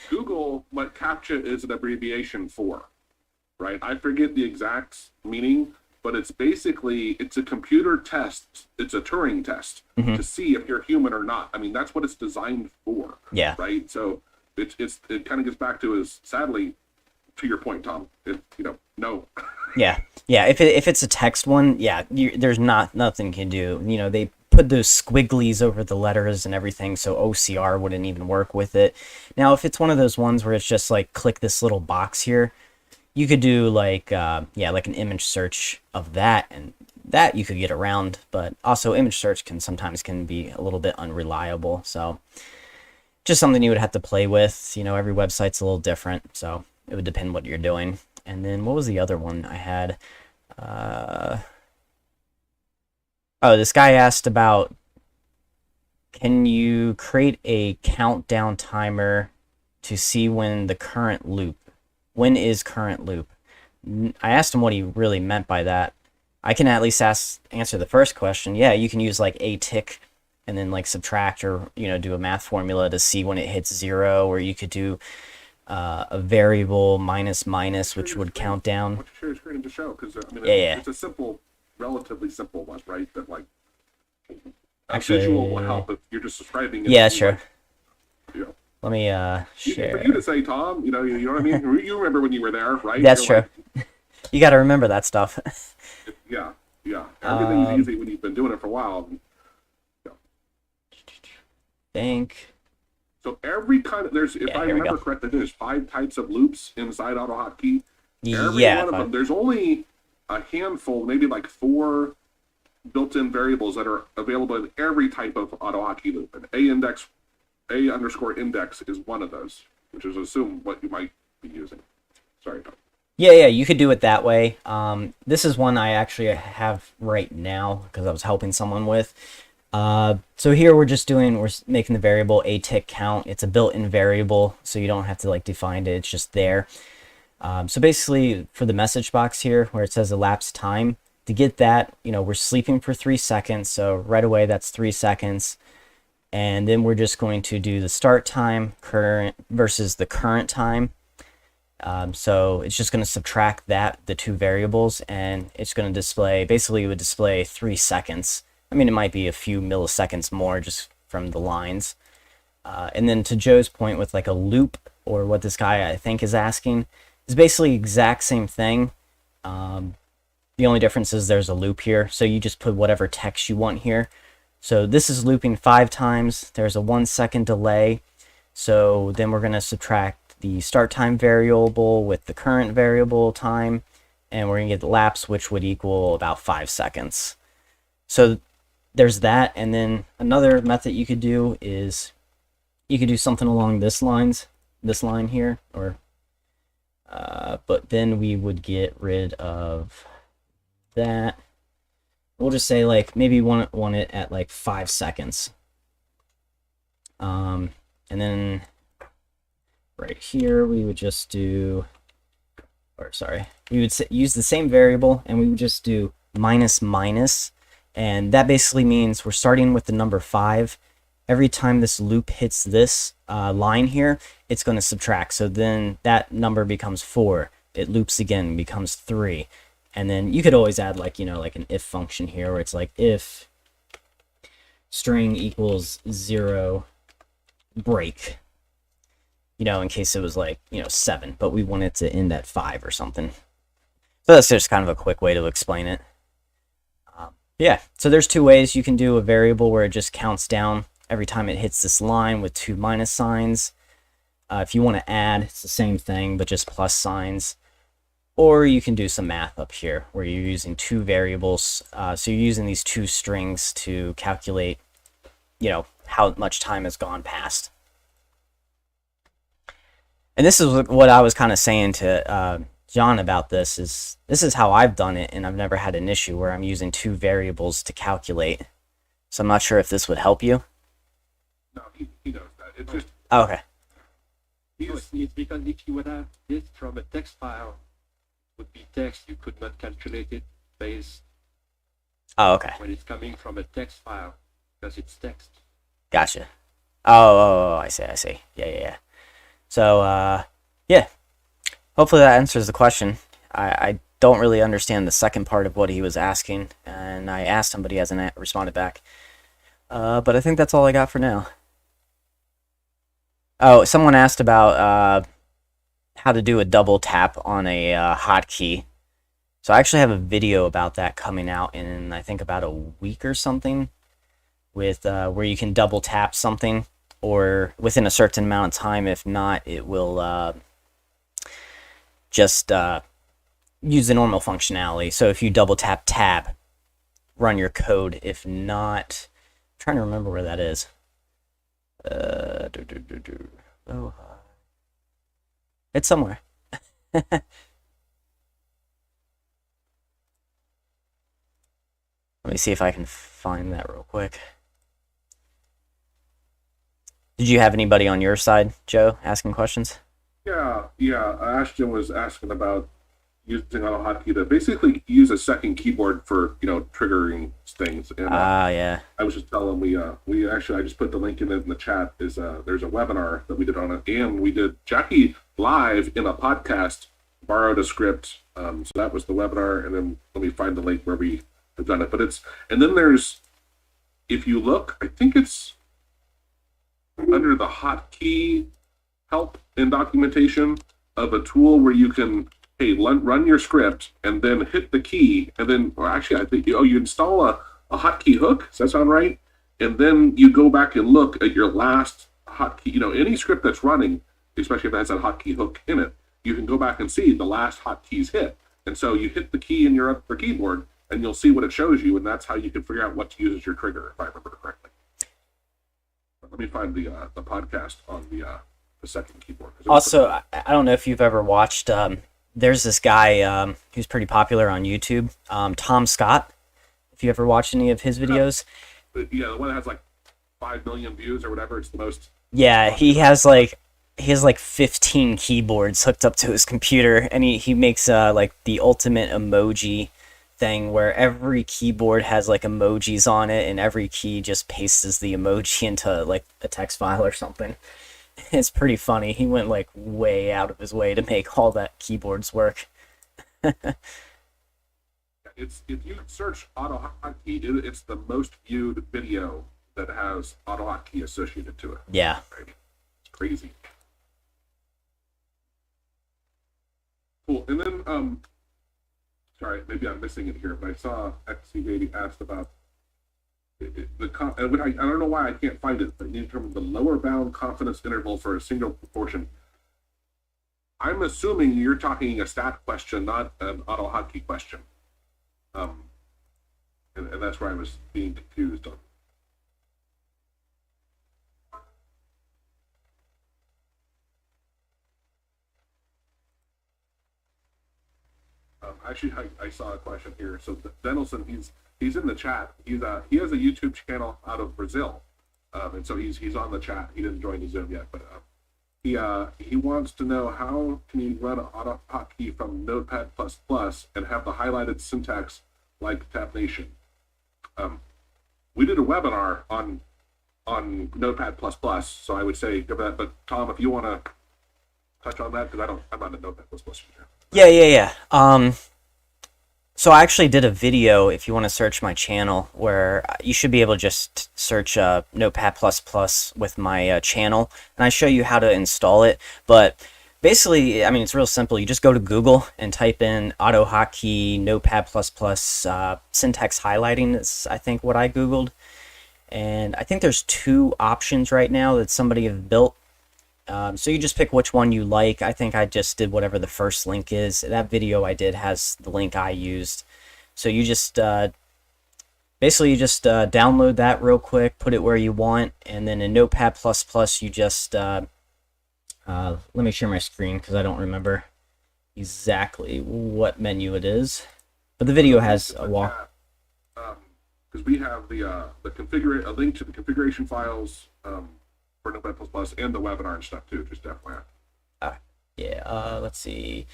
Google, what CAPTCHA is an abbreviation for, right? I forget the exact meaning, but it's basically, it's a computer test. It's a Turing test to see if you're human or not. I mean, that's what it's designed for. Yeah. Right. So it kind of gets back to is sadly, to your point, Tom. No. Yeah. If it's a text one, yeah, there's nothing you can do. They put those squigglies over the letters and everything, so OCR wouldn't even work with it. Now, if it's one of those ones where it's just like click this little box here, you could do like like an image search of that, and that you could get around. But also, image search sometimes can be a little bit unreliable. So, just something you would have to play with. Every website's a little different, so it would depend what you're doing. And then what was the other one I had? This guy asked about, can you create a countdown timer to see when is current loop? I asked him what he really meant by that. I can at least answer the first question. Yeah, you can use like a tick and then like subtract or do a math formula to see when it hits 0, or you could do a variable minus, which would count down. Why don't you share your screen to show? Because Yeah. it's a relatively simple one, right? That like Actually, visual will help if you're just describing it. Yeah, sure. Like, Let me For share. you to say, Tom, you know what I mean? You remember when you were there, right? That's You're true. You got to remember that stuff. Yeah. Everything's easy when you've been doing it for a while. Think. So every kind of if I remember correctly, there's 5 types of loops inside AutoHotkey. Every one of them. There's only a handful, maybe like 4 built-in variables that are available in every type of AutoHotkey loop. And A_index is one of those, which is assume what you might be using. Sorry, Tom. Yeah, you could do it that way. This is one I actually have right now because I was helping someone with. So here we're making the variable a tick count. It's a built-in variable, so you don't have to like define it. It's just there. So basically, for the message box here, where it says elapsed time, to get that, we're sleeping for 3 seconds. So right away, that's 3 seconds. And then we're just going to do the start time current versus the current time. So it's just going to subtract the 2 variables, and it's going to display, basically it would display 3 seconds. I mean, it might be a few milliseconds more just from the lines. And then to Joe's point with like a loop, or what this guy I think is asking, is basically exact same thing. The only difference is there's a loop here. So you just put whatever text you want here. So this is looping 5 times. There's a 1 second delay. So then we're going to subtract the start time variable with the current variable time, and we're going to get the lapse, which would equal about 5 seconds. So there's that. And then another method you could do is you could do something along this line here, or but then we would get rid of that. We'll just say like maybe want it at like 5 seconds. And then right here we would just do, or sorry, we would use the same variable and we would just do minus minus, and that basically means we're starting with the number 5. Every time this loop hits this line here, it's going to subtract. So then that number becomes 4. It loops again, becomes 3. And then you could always add like, you know, like an if function here where it's like if string equals 0 break, you know, in case it was like, you know, 7, but we want it to end at 5 or something. So that's just kind of a quick way to explain it. Yeah, so there's 2 ways you can do a variable where it just counts down every time it hits this line with 2 minus signs. If you want to add, it's the same thing, but just plus signs. Or you can do some math up here where you're using 2 variables. So you're using these 2 strings to calculate, you know, how much time has gone past. And this is what I was kind of saying to John about this is how I've done it, and I've never had an issue where I'm using 2 variables to calculate. So I'm not sure if this would help you. No, he knows that. It's just Oh, okay. It's because if you would have this from a text file, it would be text, you could not calculate it based Oh, okay. when it's coming from a text file, because it's text. Gotcha. Oh, I see. Yeah. So, yeah. Hopefully that answers the question. I don't really understand the second part of what he was asking, and I asked him, but he hasn't responded back. But I think that's all I got for now. Oh, someone asked about how to do a double tap on a hotkey. So I actually have a video about that coming out in, I think, about a week or something, with where you can double tap something, or within a certain amount of time. If not, it will just use the normal functionality. So if you double tap tab, run your code. If not, I'm trying to remember where that is. Oh, it's somewhere. Let me see if I can find that real quick. Did you have anybody on your side, Joe, asking questions? yeah. Ashton was asking about using AutoHotkey to basically use a second keyboard for, you know, triggering things. And Yeah. I was just telling we actually, I just put the link in the chat. There's a webinar that we did on it, and we did Jackie live in a podcast, borrowed a script. So that was the webinar, and then let me find the link where we have done it. But and then there's, if you look, I think it's under the hotkey help and documentation of a tool where you can, hey, run your script and then hit the key, and then, or actually, I think you install a hotkey hook. Does that sound right? And then you go back and look at your last hotkey. You know, any script that's running, especially if it has that hotkey hook in it, you can go back and see the last hotkeys hit. And so you hit the key in your upper keyboard, and you'll see what it shows you, and that's how you can figure out what to use as your trigger, if I remember correctly. But let me find the podcast on the second keyboard. Also, I don't know if you've ever watched. There's this guy who's pretty popular on YouTube, Thom Scott. If you ever watched any of his videos. Yeah, the one that has like 5 million views or whatever. It's the most. Yeah, he has like 15 keyboards hooked up to his computer, and he makes like the ultimate emoji thing where every keyboard has like emojis on it, and every key just pastes the emoji into like a text file or something. It's pretty funny. He went like way out of his way to make all that keyboards work. If you search AutoHotkey, it's the most viewed video that has AutoHotkey associated to it. Yeah. Right? It's crazy. Cool. And then, sorry, maybe I'm missing it here, but I saw XC80 asked about I don't know why I can't find it, but in terms of the lower bound confidence interval for a single proportion, I'm assuming you're talking a stat question, not an AutoHotkey question. And that's where I was being confused on. actually, I saw a question here. So Denelson, he's in the chat. He has a YouTube channel out of Brazil, and so he's on the chat. He didn't join the Zoom yet, but he wants to know how can you run auto hotkey from Notepad++ and have the highlighted syntax like TabNation. We did a webinar on Notepad++, so I would say give that. But Tom, if you want to touch on that, because I'm not a Notepad++ user. Yeah. So I actually did a video, if you want to search my channel, where you should be able to just search Notepad++ with my channel, and I show you how to install it. But basically, I mean, it's real simple. You just go to Google and type in AutoHotkey Notepad++ syntax highlighting. Is I think what I Googled. And I think there's 2 options right now that somebody have built. So you just pick which one you like. I think I just did whatever the first link is. That video I did has the link I used. So you just basically you just download that real quick, put it where you want, and then in Notepad++ you just let me share my screen because I don't remember exactly what menu it is. But the video has a walk. Because we have a link to the configuration files for Notepad++ and the webinar and stuff too, just FYI. Let's see.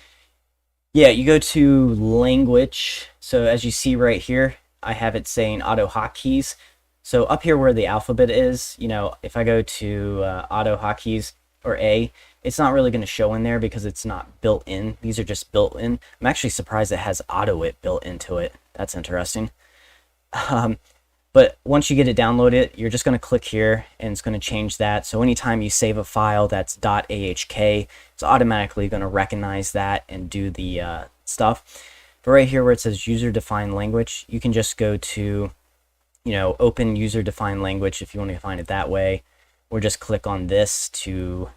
Yeah, you go to language. So as you see right here, I have it saying auto hotkeys. So up here where the alphabet is, if I go to auto hotkeys or A, it's not really going to show in there because it's not built in. These are just built in. I'm actually surprised it has auto it built into it. That's interesting. But once you get it downloaded, you're just going to click here and it's going to change that. So anytime you save a file that's .ahk, it's automatically going to recognize that and do the stuff. But right here where it says user-defined language, you can just go to, open user-defined language if you want to find it that way, or just click on this to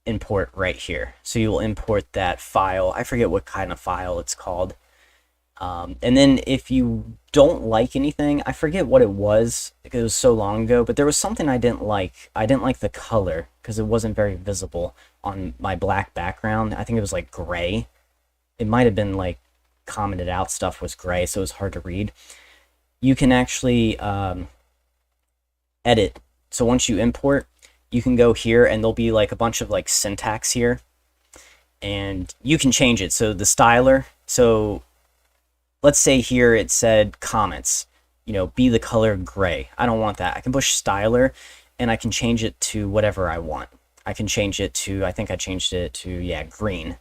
import right here. So you will import that file. I forget what kind of file it's called. And then if you don't like anything, I forget what it was because it was so long ago, but there was something I didn't like. I didn't like the color because it wasn't very visible on my black background. I think it was like gray. It might have been like commented out stuff was gray, so it was hard to read. You can actually edit. So once you import, you can go here and there'll be like a bunch of like syntax here and you can change it. So the styler, so let's say here it said comments, be the color gray. I don't want that. I can push styler and I can change it to whatever I want. I can change it to, I think I changed it to, green.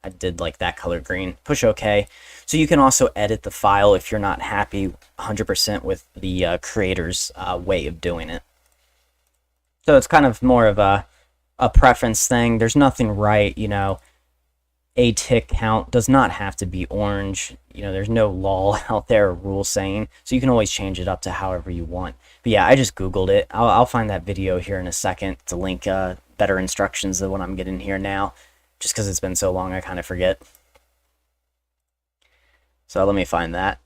I did like that color green. Push OK. So you can also edit the file if you're not happy 100% with the creator's way of doing it. So it's kind of more of a preference thing. There's nothing right, a tick count does not have to be orange. There's no law out there or rule saying, so you can always change it up to however you want. But yeah, I just Googled it. I'll find that video here in a second to link better instructions than what I'm getting here now, just because it's been so long I kind of forget. So let me find that.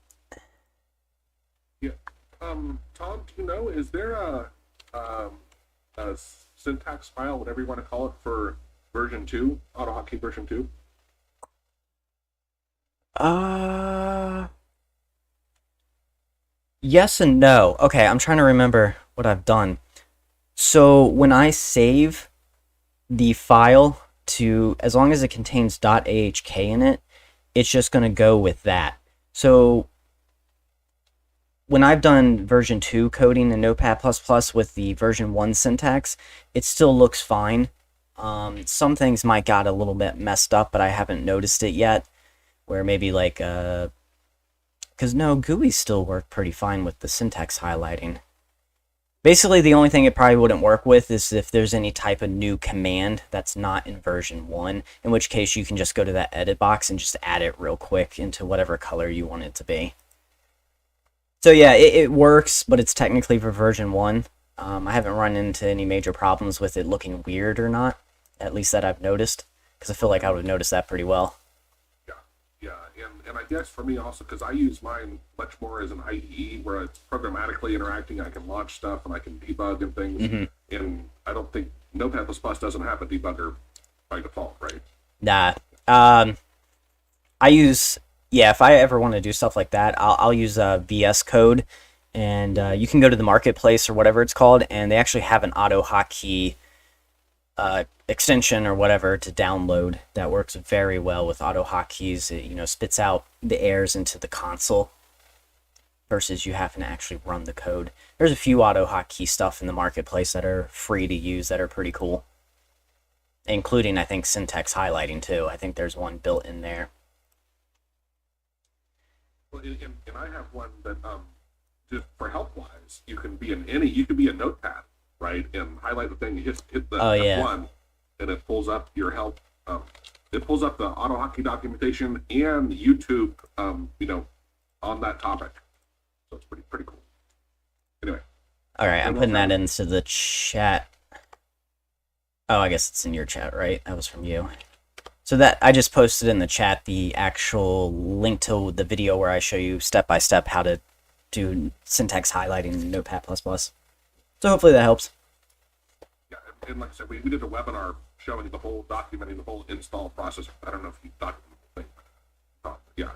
Yeah. Tom, do you know, is there a syntax file, whatever you want to call it, for version 2, AutoHotkey version 2? Yes and no. Okay, I'm trying to remember what I've done. So when I save the file to, as long as it contains .ahk in it, it's just going to go with that. So when I've done version 2 coding in Notepad++ with the version 1 syntax, it still looks fine. Some things might got a little bit messed up, but I haven't noticed it yet. Where maybe like, because no, GUI still worked pretty fine with the syntax highlighting. Basically, the only thing it probably wouldn't work with is if there's any type of new command that's not in version 1, in which case you can just go to that edit box and just add it real quick into whatever color you want it to be. So yeah, it works, but it's technically for version 1. I haven't run into any major problems with it looking weird or not, at least that I've noticed, because I feel like I would have noticed that pretty well. And I guess for me also, because I use mine much more as an IDE where it's programmatically interacting, I can launch stuff and I can debug and things. Mm-hmm. And I don't think Notepad++ doesn't have a debugger by default, right? Nah. I use, yeah, if I ever want to do stuff like that, I'll use VS Code, and you can go to the marketplace or whatever it's called, and they actually have an auto hotkey extension or whatever to download that works very well with auto hotkeys. It, you know, spits out the errors into the console versus you having to actually run the code. There's a few auto hotkey stuff in the marketplace that are free to use that are pretty cool, including, I think, syntax highlighting too. I think there's one built in there. Well, and I have one that just for help wise, you can be in any, you could be a Notepad, right, and highlight the thing, hit the F1, and it pulls up your help. It pulls up the auto hotkey documentation and YouTube, you know, on that topic. So it's pretty cool. Anyway. All right, I'm putting that into the chat. Oh, I guess it's in your chat, right? That was from you. So that I just posted in the chat the actual link to the video where I show you step by step how to do syntax highlighting in Notepad++. So hopefully that helps. Yeah, and like I said, we did a webinar showing the whole, documenting the whole install process. I don't know if you documented the thing, but yeah,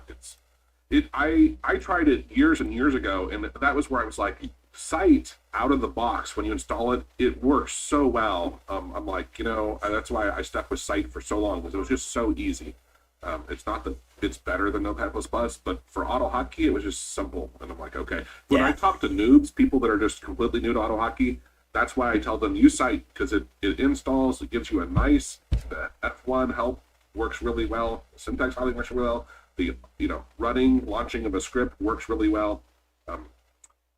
I tried it years and years ago, and that was where I was like, Sight out of the box, when you install it, it works so well. I'm like, you know, that's why I stuck with Sight for so long, because it was just so easy. It's not that it's better than Notepad++, but for auto hotkey, it was just simple. And I'm like, okay. When I talk to noobs, people that are just completely new to auto hotkey, that's why I tell them use Sight, because it installs, it gives you a nice, the F1 help works really well, syntax highlighting works really well, the, you know, running, launching of a script works really well.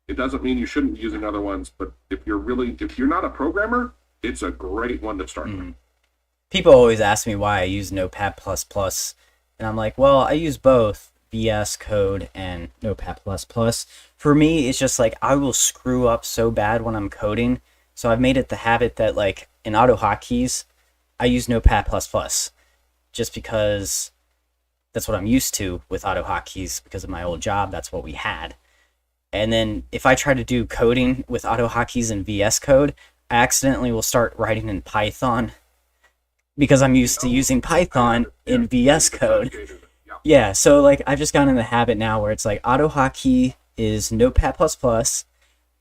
It doesn't mean you shouldn't be using other ones, but if you're not a programmer, it's a great one to start with. People always ask me why I use Notepad++, and I'm like, well, I use both VS Code and Notepad++. For me, it's just like I will screw up so bad when I'm coding, so I've made it the habit that, like, in auto hotkeys, I use Notepad++, just because that's what I'm used to with auto hotkeys because of my old job. That's what we had. And then if I try to do coding with auto hotkeys in VS Code, I accidentally will start writing in Python because I'm used to using Python in VS Code. Yeah, so like I've just gotten in the habit now where it's like auto hotkey is Notepad++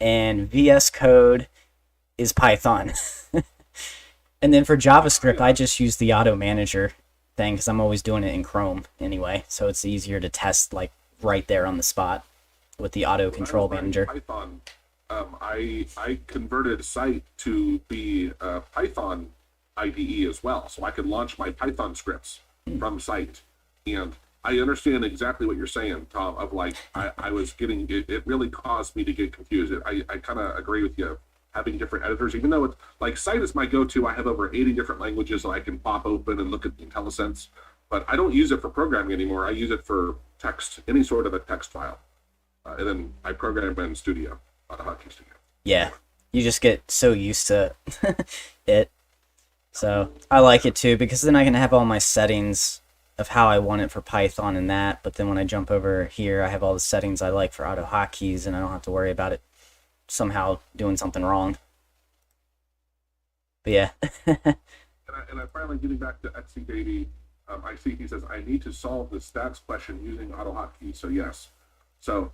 and VS Code is Python. And then for JavaScript, I just use the auto manager thing because I'm always doing it in Chrome anyway, so it's easier to test like right there on the spot with the auto control manager. Python, I converted Sight to be a Python IDE as well, so I could launch my Python scripts from Sight. And I understand exactly what you're saying, Tom, of like, I was getting, it really caused me to get confused. I kind of agree with you, having different editors, even though it's, like, Sight is my go-to. I have over 80 different languages that I can pop open and look at the IntelliSense, but I don't use it for programming anymore. I use it for text, any sort of a text file. And then I program in Studio, Auto Hotkey Studio. Yeah, you just get so used to it. So I like it too, because then I can have all my settings of how I want it for Python and that, but then when I jump over here, I have all the settings I like for auto hotkeys, and I don't have to worry about it somehow doing something wrong. But yeah. and I finally, getting back to Etsy Baby, I see he says, I need to solve the stats question using auto hotkeys, so yes. So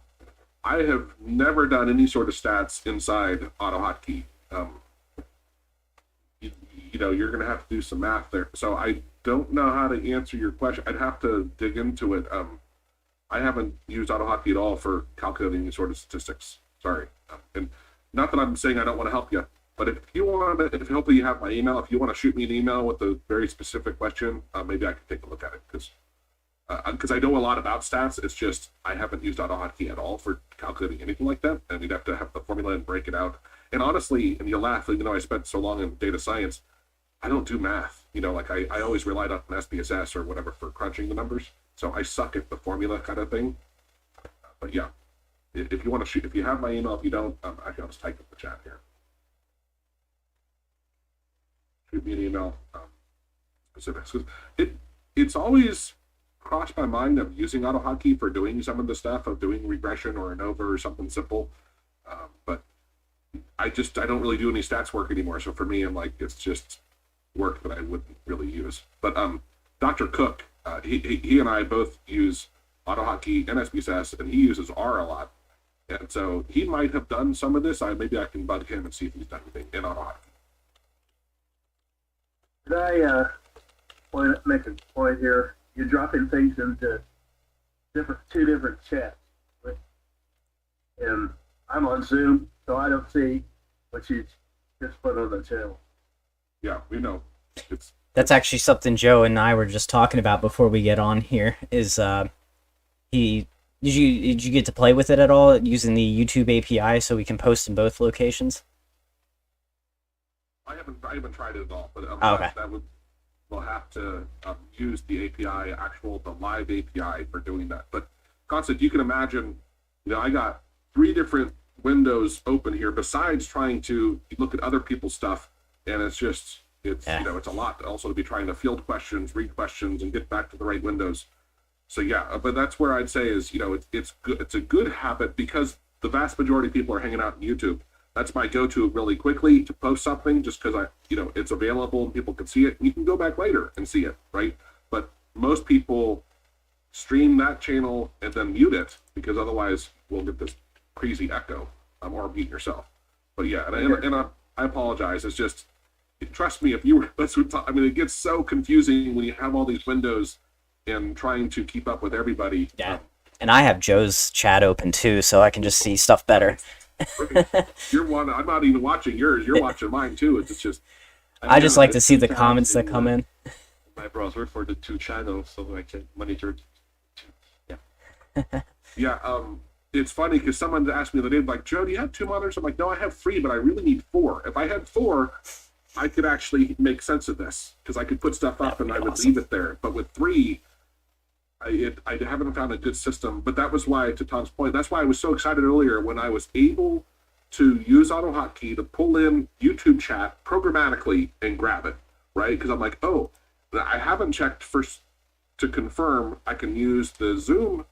I have never done any sort of stats inside auto hotkey. You know, you're going to have to do some math there. So I don't know how to answer your question. I'd have to dig into it. I haven't used auto hotkey at all for calculating any sort of statistics. Sorry. And not that I'm saying I don't want to help you, but if you want to, if hopefully you have my email, if you want to shoot me an email with a very specific question, maybe I can take a look at it, because I know a lot about stats. It's just I haven't used auto hotkey at all for calculating anything like that, and we'd have to have the formula and break it out. And honestly, and you'll laugh, even though I spent so long in data science, I don't do math. You know, like I always relied on SPSS or whatever for crunching the numbers. So I suck at the formula kind of thing. But yeah, if you want to shoot, if you have my email, if you don't, actually I'll just type in the chat here. Shoot me an email. Specifics. It's always crossed my mind of using auto hotkey for doing some of the stuff of doing regression or ANOVA or something simple. But I don't really do any stats work anymore. So for me, I'm like, it's just work that I wouldn't really use. But Dr. Cook, he and I both use AutoHotkey and SPSS, and he uses R a lot. And so he might have done some of this. Maybe I can bug him and see if he's done anything in AutoHotkey. Could I make a point here? You're dropping things into two different chats, and I'm on Zoom, so I don't see what you just put on the channel. Yeah, we know. That's actually something Joe and I were just talking about before we get on here. Is did you get to play with it at all using the YouTube API so we can post in both locations? I haven't tried it at all, but okay. We'll have to use the API, the live API for doing that. But Constant, you can imagine, I got 3 different windows open here besides trying to look at other people's stuff, and it's it's a lot also to be trying to field questions, read questions, and get back to the right windows. So yeah, but that's where I'd say is, it's good. It's a good habit because the vast majority of people are hanging out on YouTube. That's my go-to really quickly to post something just because it's available and people can see it. And you can go back later and see it, right? But most people stream that channel and then mute it because otherwise we'll get this crazy echo or mute yourself. But yeah, and I apologize. It's just, trust me, it gets so confusing when you have all these windows and trying to keep up with everybody. Yeah. And I have Joe's chat open too, so I can just see stuff better. You're one. I'm not even watching yours. You're watching mine too. It's just. I just like to see the comments that come in. My browser for the 2 channels, so I can monitor. Yeah. Yeah. It's funny because someone asked me the other day, like, Joe, do you have 2 monitors? I'm like, no, I have 3, but I really need 4. If I had 4, I could actually make sense of this because I could put stuff up and I would leave it there. But with 3. I haven't found a good system, but that was why, to Tom's point, that's why I was so excited earlier when I was able to use AutoHotkey to pull in YouTube chat programmatically and grab it, right? Because I'm like, oh, I haven't checked first to confirm I can use the Zoom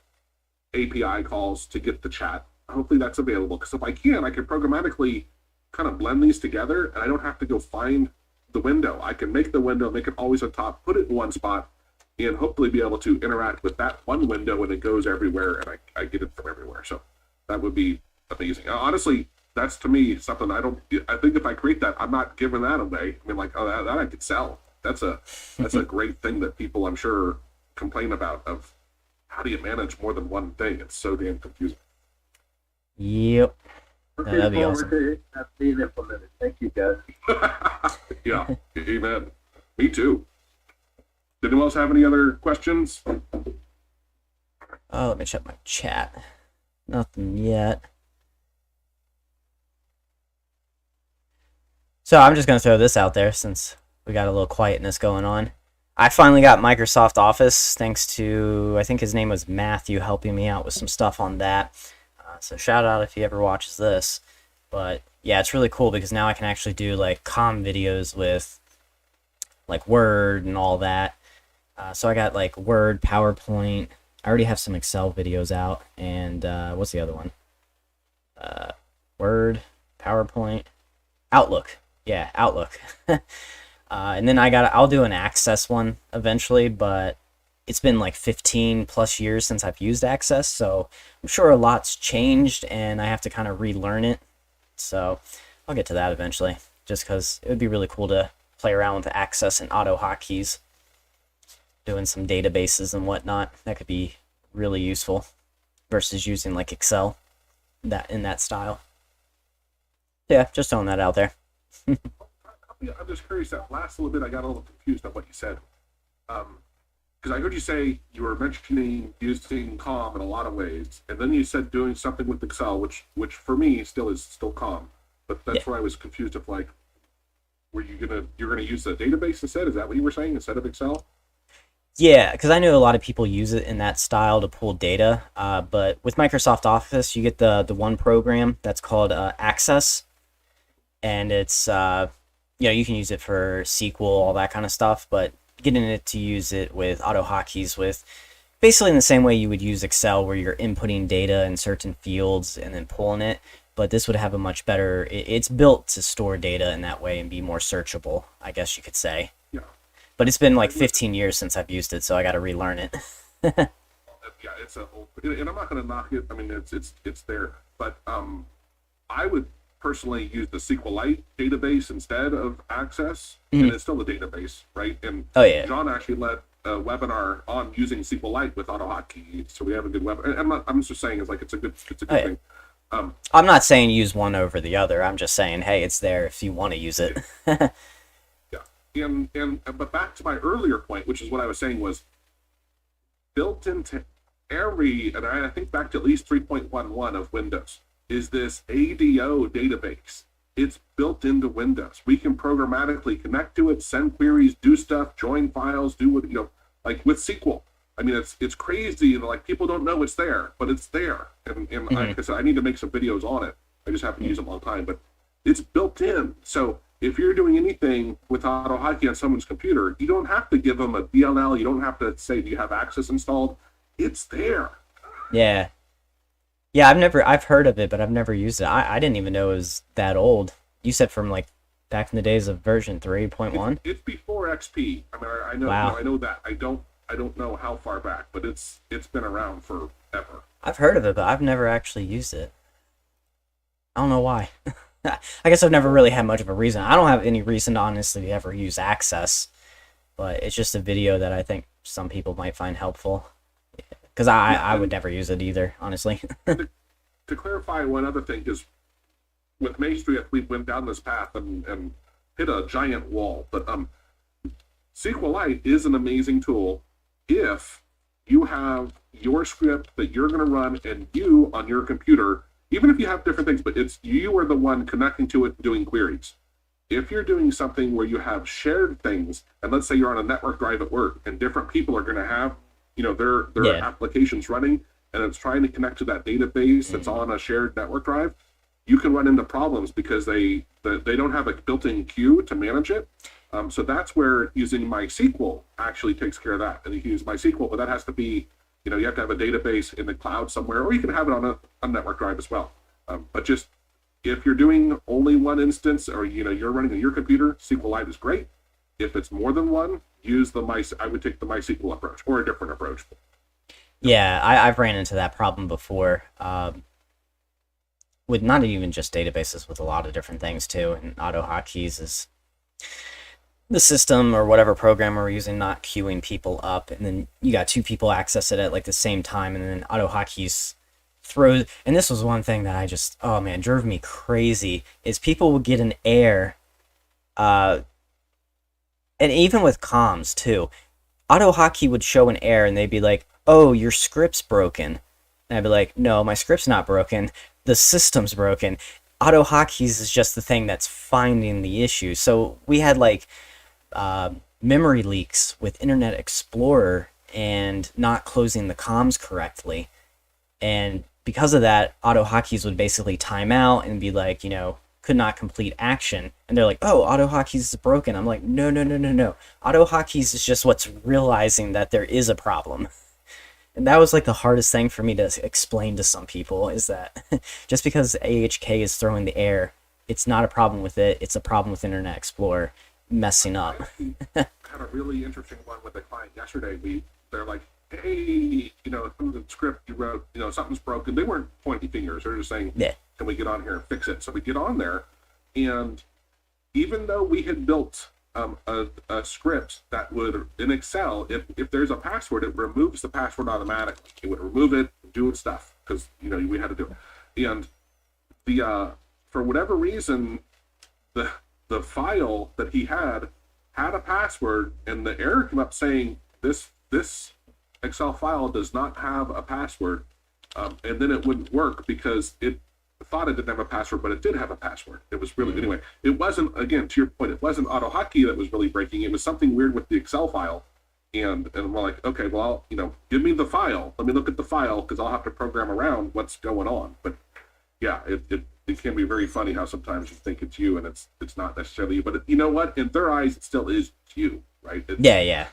API calls to get the chat. Hopefully that's available, because if I can programmatically kind of blend these together and I don't have to go find the window. I can make the window, make it always on top, put it in one spot, and hopefully be able to interact with that one window when it goes everywhere and I get it from everywhere. So that would be amazing. Honestly, that's to me something I think if I create that, I'm not giving that away. I mean, like, oh, that I could sell. That's a great thing that people, I'm sure, complain about, of how do you manage more than one thing? It's so damn confusing. Yep. Looking That'd be forward awesome. to that being implemented. Thank you, guys. Yeah, amen. Me too. Did anyone else have any other questions? Oh, let me check my chat. Nothing yet. So I'm just going to throw this out there since we got a little quietness going on. I finally got Microsoft Office thanks to, I think his name was Matthew, helping me out with some stuff on that. So shout out if he ever watches this. But yeah, it's really cool because now I can actually do like comm videos with like Word and all that. So I got like Word, PowerPoint. I already have some Excel videos out. And what's the other one? Word, PowerPoint, Outlook. Yeah, Outlook. And then I'll do an Access one eventually, but it's been like 15 plus years since I've used Access, so I'm sure a lot's changed and I have to kind of relearn it. So I'll get to that eventually, just because it would be really cool to play around with Access and AutoHotkeys, doing some databases and whatnot. That could be really useful versus using like Excel in that style. Yeah, just throwing that out there. I'm just curious, that last little bit I got a little confused on what you said. Because I heard you say you were mentioning using COM in a lot of ways, and then you said doing something with Excel, which for me is still COM. But that's where I was confused of, like, you're gonna use the database instead? Is that what you were saying, instead of Excel? Yeah, because I know a lot of people use it in that style to pull data. But with Microsoft Office, you get the one program that's called Access, and it's you can use it for SQL, all that kind of stuff, but getting it to use it with AutoHotkeys with basically in the same way you would use Excel, where you're inputting data in certain fields and then pulling it, but this would have a much better, it's built to store data in that way and be more searchable, I guess you could say. Yeah. But it's been like 15 years since I've used it, so I got to relearn it. Yeah, it's a whole, and I'm not going to knock it. I mean, it's there, but I would personally use the SQLite database instead of Access, and it's still a database, right? And Oh, yeah. John actually led a webinar on using SQLite with AutoHotkey, so we have a good web. I'm just saying it's a good Oh, yeah. thing. I'm not saying use one over the other. I'm just saying, hey, it's there if you want to use it. Yeah, but back to my earlier point, which is what I was saying was built into and I think back to at least 3.11 of Windows, is this ADO database. It's built into Windows. We can programmatically connect to it, send queries, do stuff, join files, do what, like with SQL. I mean, it's crazy. Like, people don't know it's there, but it's there. And like I said, I need to make some videos on it. I just haven't used them all the time, but it's built in. So if you're doing anything with AutoHotkey on someone's computer, you don't have to give them a DLL. You don't have to say, do you have Access installed? It's there. Yeah. Yeah, I've heard of it, but I've never used it. I didn't even know it was that old. You said from like back in the days of version 3.1? It's before XP. I mean, I know, Wow. I know that. I don't know how far back, but it's been around forever. I've heard of it, but I've never actually used it. I don't know why. I guess I've never really had much of a reason. I don't have any reason to honestly ever use Access, but it's just a video that I think some people might find helpful. Because I would never use it either, honestly. To clarify one other thing, is with Maestria, we went down this path and hit a giant wall. But SQLite is an amazing tool if you have your script that you're going to run and you on your computer, even if you have different things, but it's you are the one connecting to it doing queries. If you're doing something where you have shared things, and let's say you're on a network drive at work and different people are going to have their applications running, and it's trying to connect to that database that's on a shared network drive, you can run into problems because they don't have a built-in queue to manage it. So that's where using MySQL actually takes care of that. And you can use MySQL, but that has to be, you have to have a database in the cloud somewhere, or you can have it on a network drive as well. But just if you're doing only one instance, or you're running on your computer, SQLite is great. If it's more than one, I would take the MySQL approach or a different approach. Yeah, I've ran into that problem before. With not even just databases, with a lot of different things too. And AutoHotkeys is the system or whatever program we're using not queuing people up, and then you got two people access it at like the same time, and then AutoHotkeys throws. And this was one thing that I just, oh man, drove me crazy, is people would get an error, and even with comms too, AutoHotkey would show an error and they'd be like, oh, your script's broken. And I'd be like, no, my script's not broken. The system's broken. AutoHotkeys is just the thing that's finding the issue. So we had like memory leaks with Internet Explorer and not closing the comms correctly. And because of that, AutoHotkeys would basically time out and be like, could not complete action. And they're like, oh, AutoHotkeys is broken. I'm like, no. AutoHotkeys is just what's realizing that there is a problem. And that was like the hardest thing for me to explain to some people, is that just because AHK is throwing the error, it's not a problem with it. It's a problem with Internet Explorer messing up. I had a really interesting one with a client yesterday. They're like, hey, the script you wrote, something's broken. They weren't pointing fingers. They're just saying, Yeah. Can we get on here and fix it? So we get on there, and even though we had built a script that would, in Excel, if there's a password, it removes the password automatically. It would remove it, do its stuff, because we had to do it. And the for whatever reason, the file that he had a password, and the error came up saying this Excel file does not have a password, and then it wouldn't work because it thought it didn't have a password, but it did have a password. It was really, anyway, it wasn't, again, to your point, it wasn't AutoHotkey that was really breaking. It was something weird with the Excel file. And we're like, okay, well, give me the file. Let me look at the file, because I'll have to program around what's going on. But yeah, it can be very funny how sometimes you think it's you and it's not necessarily you. But you know what? In their eyes, it still is you, right? Yeah.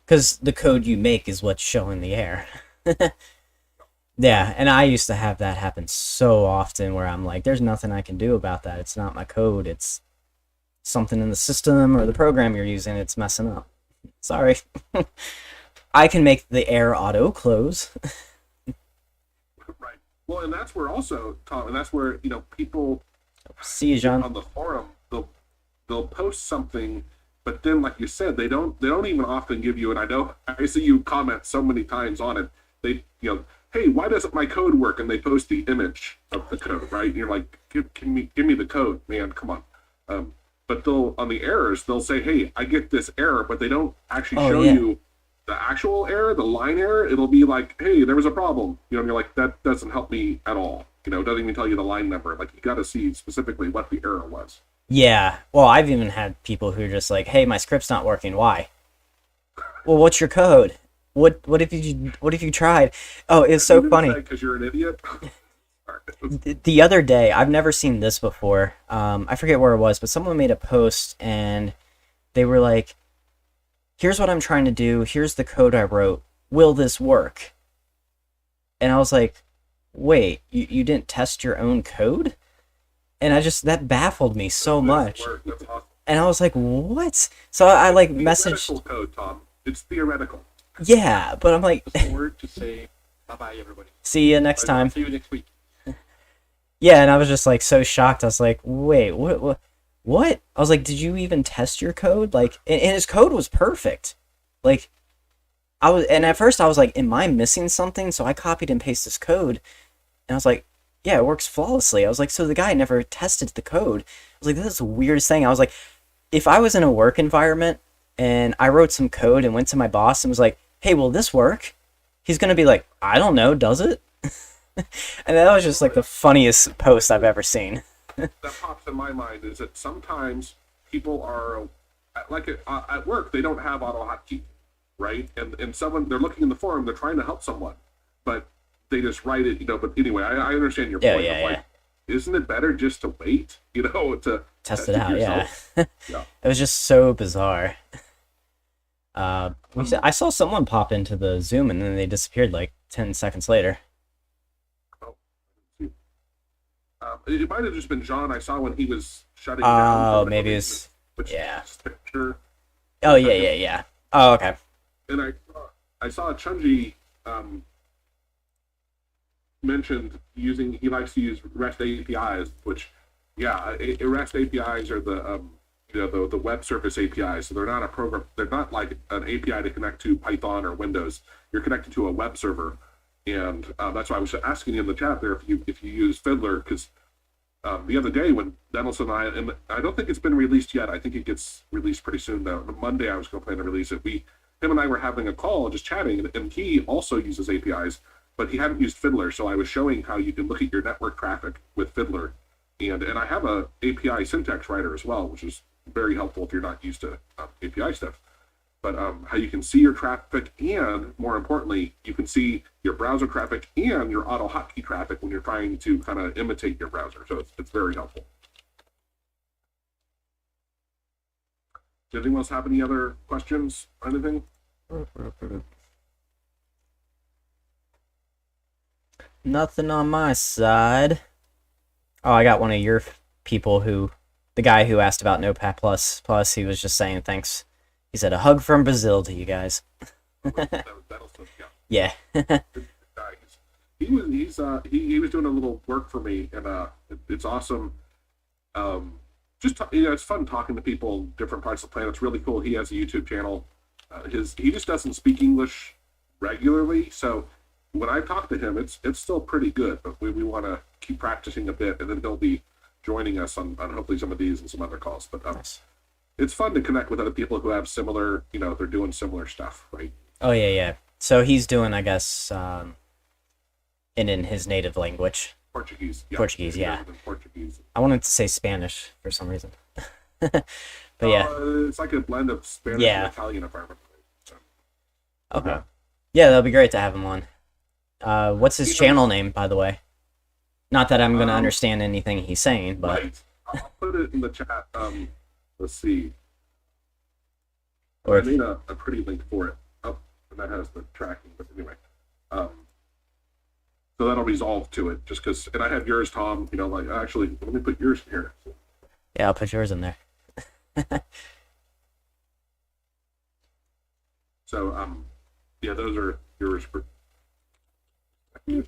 Because the code you make is what's showing the error. Yeah, and I used to have that happen so often where I'm like, there's nothing I can do about that. It's not my code. It's something in the system or the program you're using, it's messing up. Sorry. I can make the air auto close. Right. Well, and that's where also, Tom, and that's where, people See you, John. on the forum, they'll post something, but then, like you said, they don't even often give you, and I see you comment so many times on it, they, hey, why doesn't my code work? And they post the image of the code, right? And you're like, give me the code, man, come on. But on the errors, they'll say, hey, I get this error, but they don't actually show you the actual error, the line error. It'll be like, hey, there was a problem. And you're like, that doesn't help me at all. It doesn't even tell you the line number. Like, you got to see specifically what the error was. Yeah. Well, I've even had people who are just like, hey, my script's not working. Why? Well, what's your code? What if you tried? Oh, it's so funny. Because you're an idiot. The other day, I've never seen this before. I forget where it was, but someone made a post and they were like, here's what I'm trying to do. Here's the code I wrote. Will this work? And I was like, wait, you didn't test your own code? And that baffled me so much. That's awesome. And I was like, what? So I like messaged. Theoretical code, Tom. It's theoretical. Yeah, but I'm like, Just a word to say bye-bye, everybody. see you next time. See you next week. Yeah, and I was just like so shocked. I was like, wait, what? I was like, did you even test your code? Like, and his code was perfect. Like, and at first I was like, am I missing something? So I copied and pasted his code, and I was like, yeah, it works flawlessly. I was like, so the guy never tested the code. I was like, this is the weirdest thing. I was like, if I was in a work environment and I wrote some code and went to my boss and was like, hey, will this work? He's gonna be like, I don't know, does it? And that was just like the funniest post I've ever seen. That pops in my mind is that sometimes people are like at work, they don't have auto hotkey, right? And someone, they're looking in the forum, they're trying to help someone, but they just write it, But anyway, I understand your point. Yeah. Isn't it better just to wait, to Test it out, yourself? yeah. It was just so bizarre. I saw someone pop into the Zoom and then they disappeared like 10 seconds later. It might have just been John. I saw when he was shutting down. Oh, maybe it's yeah. Picture. Oh yeah. Oh, okay. And I saw Chunji mentioned he likes to use REST APIs, which REST APIs are the web service APIs. So they're not a program. They're not like an API to connect to Python or Windows. You're connected to a web server. And that's why I was asking you in the chat there if you use Fiddler, because the other day when Dennis and I don't think it's been released yet. I think it gets released pretty soon though. On Monday I was going to plan to release it. Him and I were having a call, just chatting, and he also uses APIs, but he hadn't used Fiddler. So I was showing how you can look at your network traffic with Fiddler, and I have a API syntax writer as well, which is very helpful if you're not used to API stuff. But how you can see your traffic, and more importantly, you can see your browser traffic and your auto hotkey traffic when you're trying to kind of imitate your browser. So it's very helpful. Does anyone else have any other questions or anything? Nothing on my side. Oh, I got one of your people the guy who asked about Notepad Plus, he was just saying thanks. He said, a hug from Brazil to you guys. Yeah. He was doing a little work for me, and it's awesome. It's fun talking to people in different parts of the planet. It's really cool. He has a YouTube channel. He just doesn't speak English regularly, so when I talk to him, it's still pretty good. But we want to keep practicing a bit, and then he'll be joining us on hopefully some of these and some other calls. But nice. It's fun to connect with other people who have similar, they're doing similar stuff, right? Oh, yeah. So he's doing, I guess, in his native language. Portuguese. Yeah. Portuguese, yeah. Portuguese. I wanted to say Spanish for some reason. But yeah. It's like a blend of Spanish and Italian, if I remember. So. Okay. Yeah, that'll be great to have him on. What's his channel name, by the way? Not that I'm going to understand anything he's saying, but... Right. I'll put it in the chat. Let's see. Or I made a pretty link for it. Oh, and that has the tracking. But anyway, so that'll resolve to it. Just because, and I have yours, Tom. Actually, let me put yours in here. Yeah, I'll put yours in there. So, yeah, those are yours. And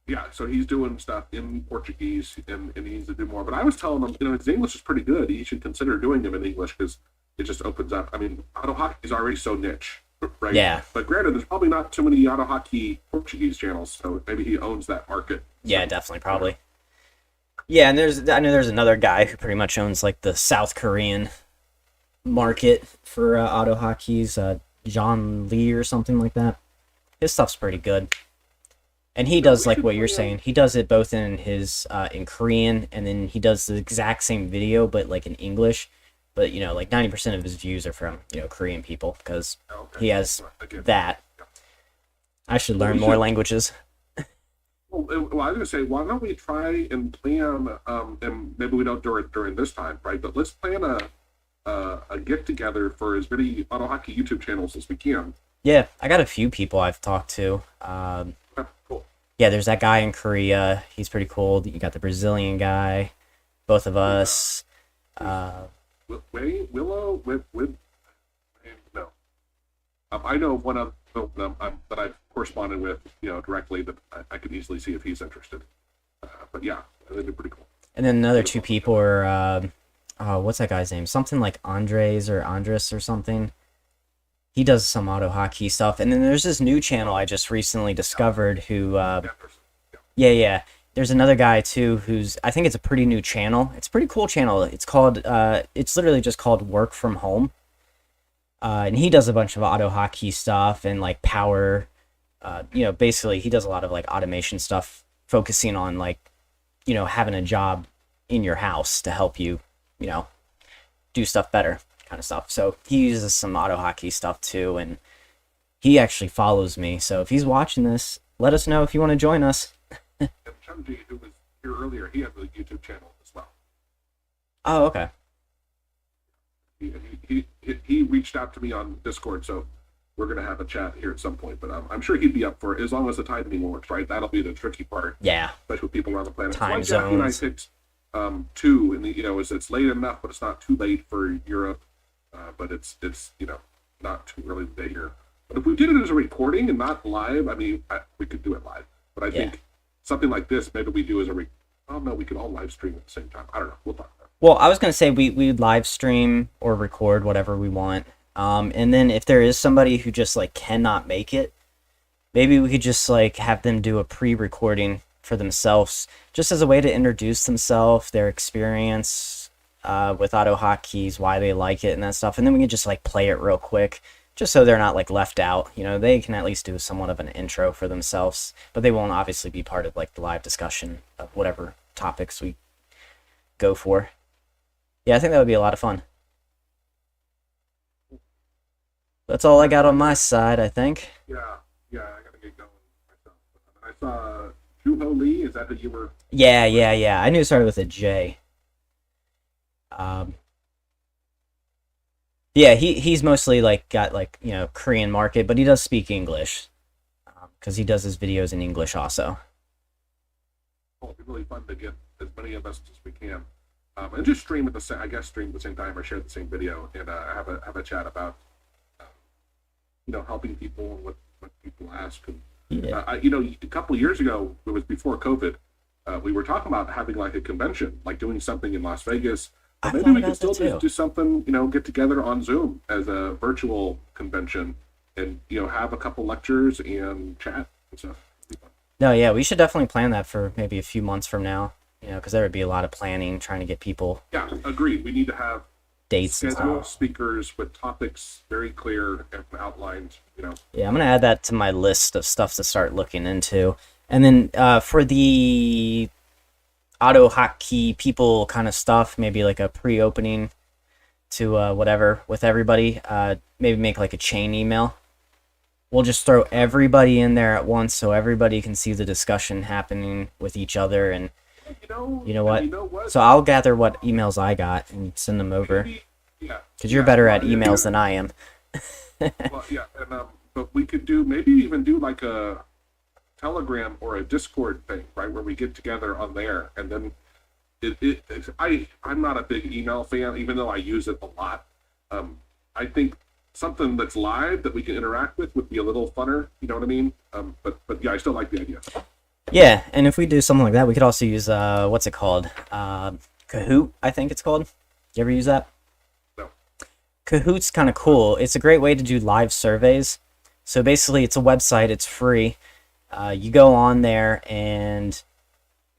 yeah, so he's doing stuff in Portuguese, and he needs to do more. But I was telling him, his English is pretty good. He should consider doing them in English because it just opens up. I mean, auto hockey is already so niche, right? Yeah. But granted, there's probably not too many auto hockey Portuguese channels, so maybe he owns that market. Yeah, definitely, probably. Yeah, and I know there's another guy who pretty much owns like the South Korean market for auto hockeys, John Lee or something like that. His stuff's pretty good. And he does like what you're saying. He does it both in his in Korean, and then he does the exact same video but like in English. But like 90% of his views are from Korean people because he has that. I should learn more languages. Well, I was gonna say, why don't we try and plan? And maybe we don't do it during this time, right? But let's plan a get together for as many auto hockey YouTube channels as we can. Yeah, I got a few people I've talked to. Cool. Yeah, there's that guy in Korea. He's pretty cool. You got the Brazilian guy. Both of us. Willow with no. I know of one of them that I've corresponded with, directly, that I could easily see if he's interested. But yeah, that'd be pretty cool. And then another two people are, what's that guy's name? Something like Andres or Andres or something. He does some auto hockey stuff. And then there's this new channel I just recently discovered who, yeah. There's another guy too I think it's a pretty new channel. It's a pretty cool channel. It's called, it's literally just called Work From Home. And he does a bunch of auto hockey stuff and like power, basically he does a lot of like automation stuff, focusing on like, having a job in your house to help you, do stuff better kind of stuff. So he uses some auto hockey stuff too. And he actually follows me. So if he's watching this, let us know if you want to join us. And Chumji, who was here earlier, he has a YouTube channel as well. Oh, okay. He reached out to me on Discord, so we're gonna have a chat here at some point. But I'm sure he'd be up for it as long as the timing works, right? That'll be the tricky part. Yeah. Especially with people around the planet. Time so Jackie and I zones. picked two, and it's late enough, but it's not too late for Europe. But it's not too early today here. But if we did it as a recording and not live, I mean, we could do it live. But I think something like this, maybe we do as I don't know, we could all live stream at the same time. I don't know. We'll talk about it. Well, I was going to say we'd live stream or record whatever we want. And then if there is somebody who just like cannot make it, maybe we could just like have them do a pre-recording for themselves, just as a way to introduce themselves, their experience with auto hotkeys, why they like it and that stuff. And then we can just like play it real quick, just so they're not like left out. They can at least do somewhat of an intro for themselves, but they won't obviously be part of like the live discussion of whatever topics we go for. Yeah, I think that would be a lot of fun. That's all I got on my side, I think. Yeah, I gotta get going myself. I saw Juho Lee. Is that who you were? Yeah. I knew it started with a J. Yeah, he's mostly like got like Korean market, but he does speak English, because he does his videos in English also. It'll be really fun to get as many of us as we can, and just stream at the same. I guess stream at the same time or share the same video, and have a chat about helping people and what people ask. And Yeah. a couple of years ago, it was before COVID. We were talking about having like a convention, like doing something in Las Vegas. I Maybe thought we about could still that too. do something, get together on Zoom as a virtual convention, and have a couple lectures and chat and stuff. No, yeah, we should definitely plan that for maybe a few months from now. Because there would be a lot of planning, trying to get people Yeah, agreed. We need to have dates and scheduled stuff. speakers with topics very clear and outlined. Yeah, I'm gonna add that to my list of stuff to start looking into. And then for the auto hotkey people kind of stuff, maybe like a pre-opening to whatever with everybody. Maybe make like a chain email. We'll just throw everybody in there at once so everybody can see the discussion happening with each other. And you know what? So I'll gather what emails I got and send them over. Because you're better at emails than I am. Well, yeah, and but we could even do like a Telegram or a Discord thing, right, where we get together on there, and then I'm not a big email fan, even though I use it a lot. I think something that's live that we can interact with would be a little funner. You know what I mean? But yeah, I still like the idea. Yeah, and if we do something like that, we could also use what's it called? Kahoot, I think it's called. You ever use that? No. Kahoot's kind of cool. It's a great way to do live surveys. So basically, it's a website. It's free. You go on there, and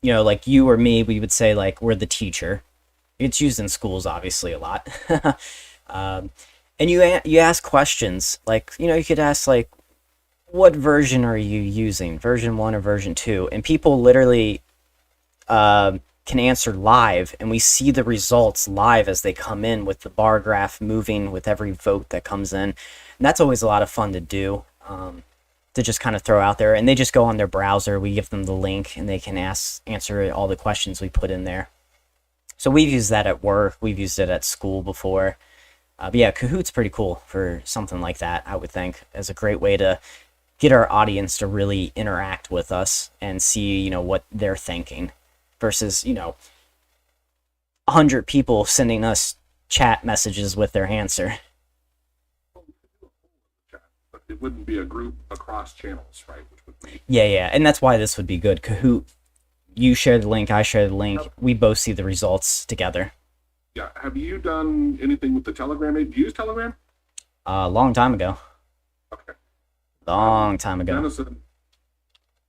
you know, like you or me, we would say like we're the teacher. It's used in schools, obviously, a lot. And you ask questions. Like, you know, you could ask like, what version are you using, version 1 or version 2? And people literally can answer live, and we see the results live as they come in, with the bar graph moving with every vote that comes in. And that's always a lot of fun to do, to just kind of throw out there. And they just go on their browser, we give them the link, and they can answer all the questions we put in there. So we've used that at work, we've used it at school before. But yeah, Kahoot's pretty cool for something like that, I would think, as a great way to get our audience to really interact with us and see, you know, what they're thinking, versus, you know, 100 people sending us chat messages with their answer. But it wouldn't be a group across channels, right? Which would be... Yeah, and that's why this would be good. Kahoot, you share the link, I share the link, we both see the results together. Yeah, have you done anything with the Telegram? Do you use Telegram? A long time ago. Okay. Long time ago.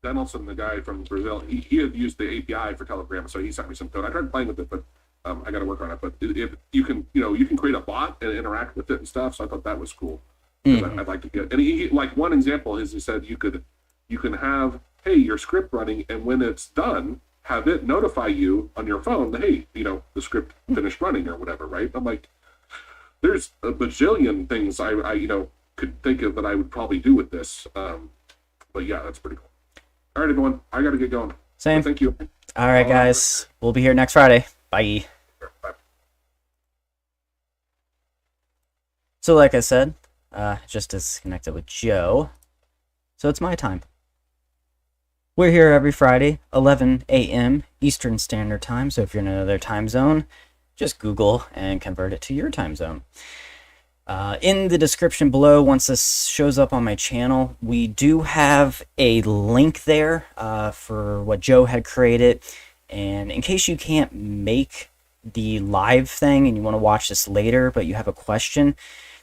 Dennelson, the guy from Brazil, he had used the API for Telegram, so he sent me some code. I tried playing with it, but I got to work on it. But if you can, you know, you can create a bot and interact with it and stuff. So I thought that was cool. I'd like to get. And he, like, one example is, he said you can have, hey, your script running, and when it's done, have it notify you on your phone that, hey, you know, the script finished running or whatever, right? I'm like, there's a bajillion things I you know, could think of that I would probably do with this. But yeah, that's pretty cool. All right, everyone, I got to get going. Same. Thank you. All right, guys. We'll be here next Friday. Bye. Bye. So like I said, just disconnected with Joe. So it's my time. We're here every Friday, 11 a.m. Eastern Standard Time. So if you're in another time zone, just Google and convert it to your time zone. In the description below, once this shows up on my channel, we do have a link there for what Joe had created. And in case you can't make the live thing and you want to watch this later, but you have a question,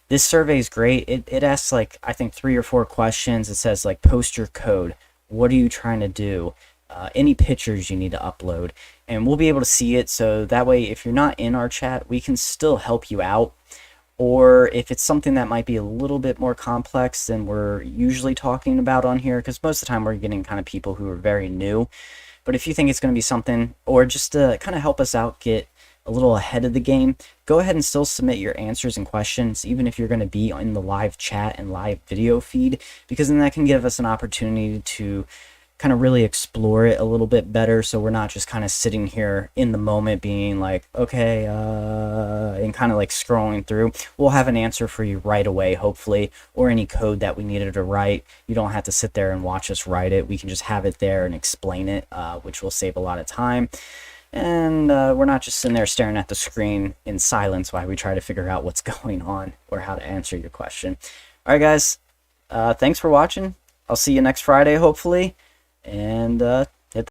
this survey is great. It asks, like, I think 3 or 4 questions. It says, like, post your code. What are you trying to do? Any pictures you need to upload. And we'll be able to see it. So that way, if you're not in our chat, we can still help you out. Or if it's something that might be a little bit more complex than we're usually talking about on here, because most of the time we're getting kind of people who are very new. But if you think it's going to be something, or just to kind of help us out get a little ahead of the game, go ahead and still submit your answers and questions, even if you're going to be in the live chat and live video feed, because then that can give us an opportunity to kind of really explore it a little bit better, so we're not just kind of sitting here in the moment being like, okay, and kind of like scrolling through. We'll have an answer for you right away, hopefully, or any code that we needed to write. You don't have to sit there and watch us write it. We can just have it there and explain it, which will save a lot of time. And we're not just sitting there staring at the screen in silence while we try to figure out what's going on or how to answer your question. All right, guys, thanks for watching. I'll see you next Friday, hopefully. And